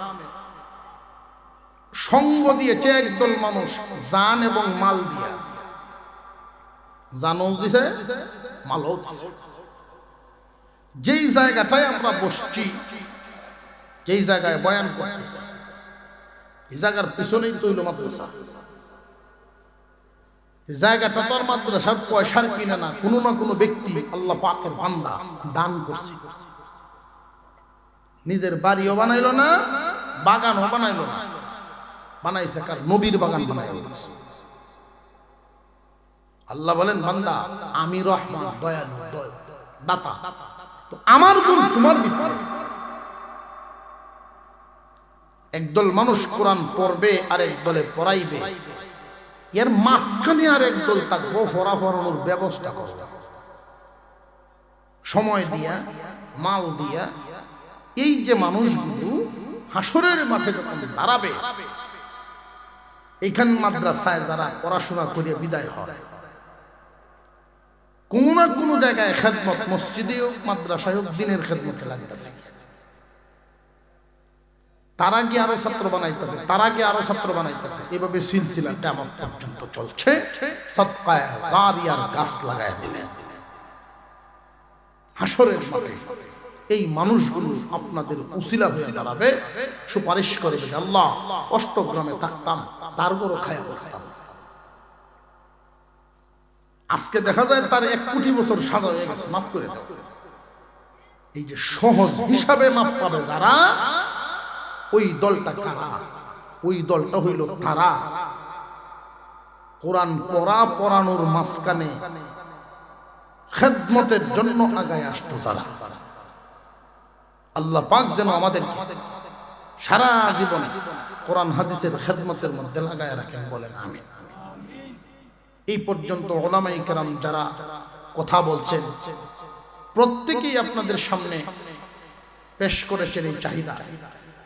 S1: সঙ্গ দিয়েছে একদল মানুষ জান এবং মাল দিয়ে। জানও দিছে, মালও দিছে। যেই জায়গাটায় আমরা বসছি, যেই জায়গায় বয়ান করতেছি, এই জায়গার পিছনেই তো হইল মাদ্রাসা। এই জায়গাটা তো আর মাদ্রাসার পয়সার কিনে না, কোনো না কোনো ব্যক্তি আল্লাহ পাকের বান্দা দান করছে। নিজের বাড়িও বানাইলো না, বাগানও বানাইলো না, বানাইছে কার? নবীর বাগান বানাইল। আল্লাহ বলেন, বান্দা আমি রহমান, দয়ালু, দাতা, তো আমার গুণ তোমার ভিতরে। একদল মানুষ কোরআন পড়বে আর একদলে পড়াইবে, এর মাঝখানে আর একদল থাকবো পড়া পড়ানোর ব্যবস্থা করবে, সময় দিয়া, মাল দিয়া। এই যে মানুষগুলো হাসরের মাঠে যখন দাঁড়াবে, এইখান মাদ্রাসায় যারা পড়াশোনা করে বিদায় হয়, কোনো না কোনো জায়গায় খেদমত, মসজিদেও মাদ্রাসায় দিনের খেদমতে লাগতেছে, তারা গিয়ে আরো ছাত্র বানাইতেছে, তারা গিয়ে আরো ছাত্র বানাইতেছে। এভাবে সিলসিলা কিয়ামত পর্যন্ত চলছে। সাদকায়ে জারিয়ার গাছ লাগায় দিলেন হাসরের মাঠে। এই মানুষগুলো আপনাদের উসিলা হয়ে দাঁড়াবে, সুপারিশ করে, আল্লাহ অষ্টগ্রামে থাকতাম, তারপরও খায়া করতাম। আজকে দেখা যায় তার 1 কোটি বছর সাজা হয়ে গেছে, মাফ করে দাও। এই যে সহজ হিসাবে মাফ পাবে যারা, ওই দলটা কারা? ওই দলটা হইল তারা কোরআন পড়ানোর মাঝখানে খেদমতের জন্য আগায় আসতো যারা। আল্লাহ পাক যেন আমাদের সারা জীবন কোরআন হাদিসের খেদমতের মধ্যে লাগায় রাখেন, বলেন আমিন। এই পর্যন্ত উলামায়ে কেরাম যারা কথা বলছেন, প্রত্যেকেই আপনাদের সামনে পেশ করেছেন এই চাহিদা।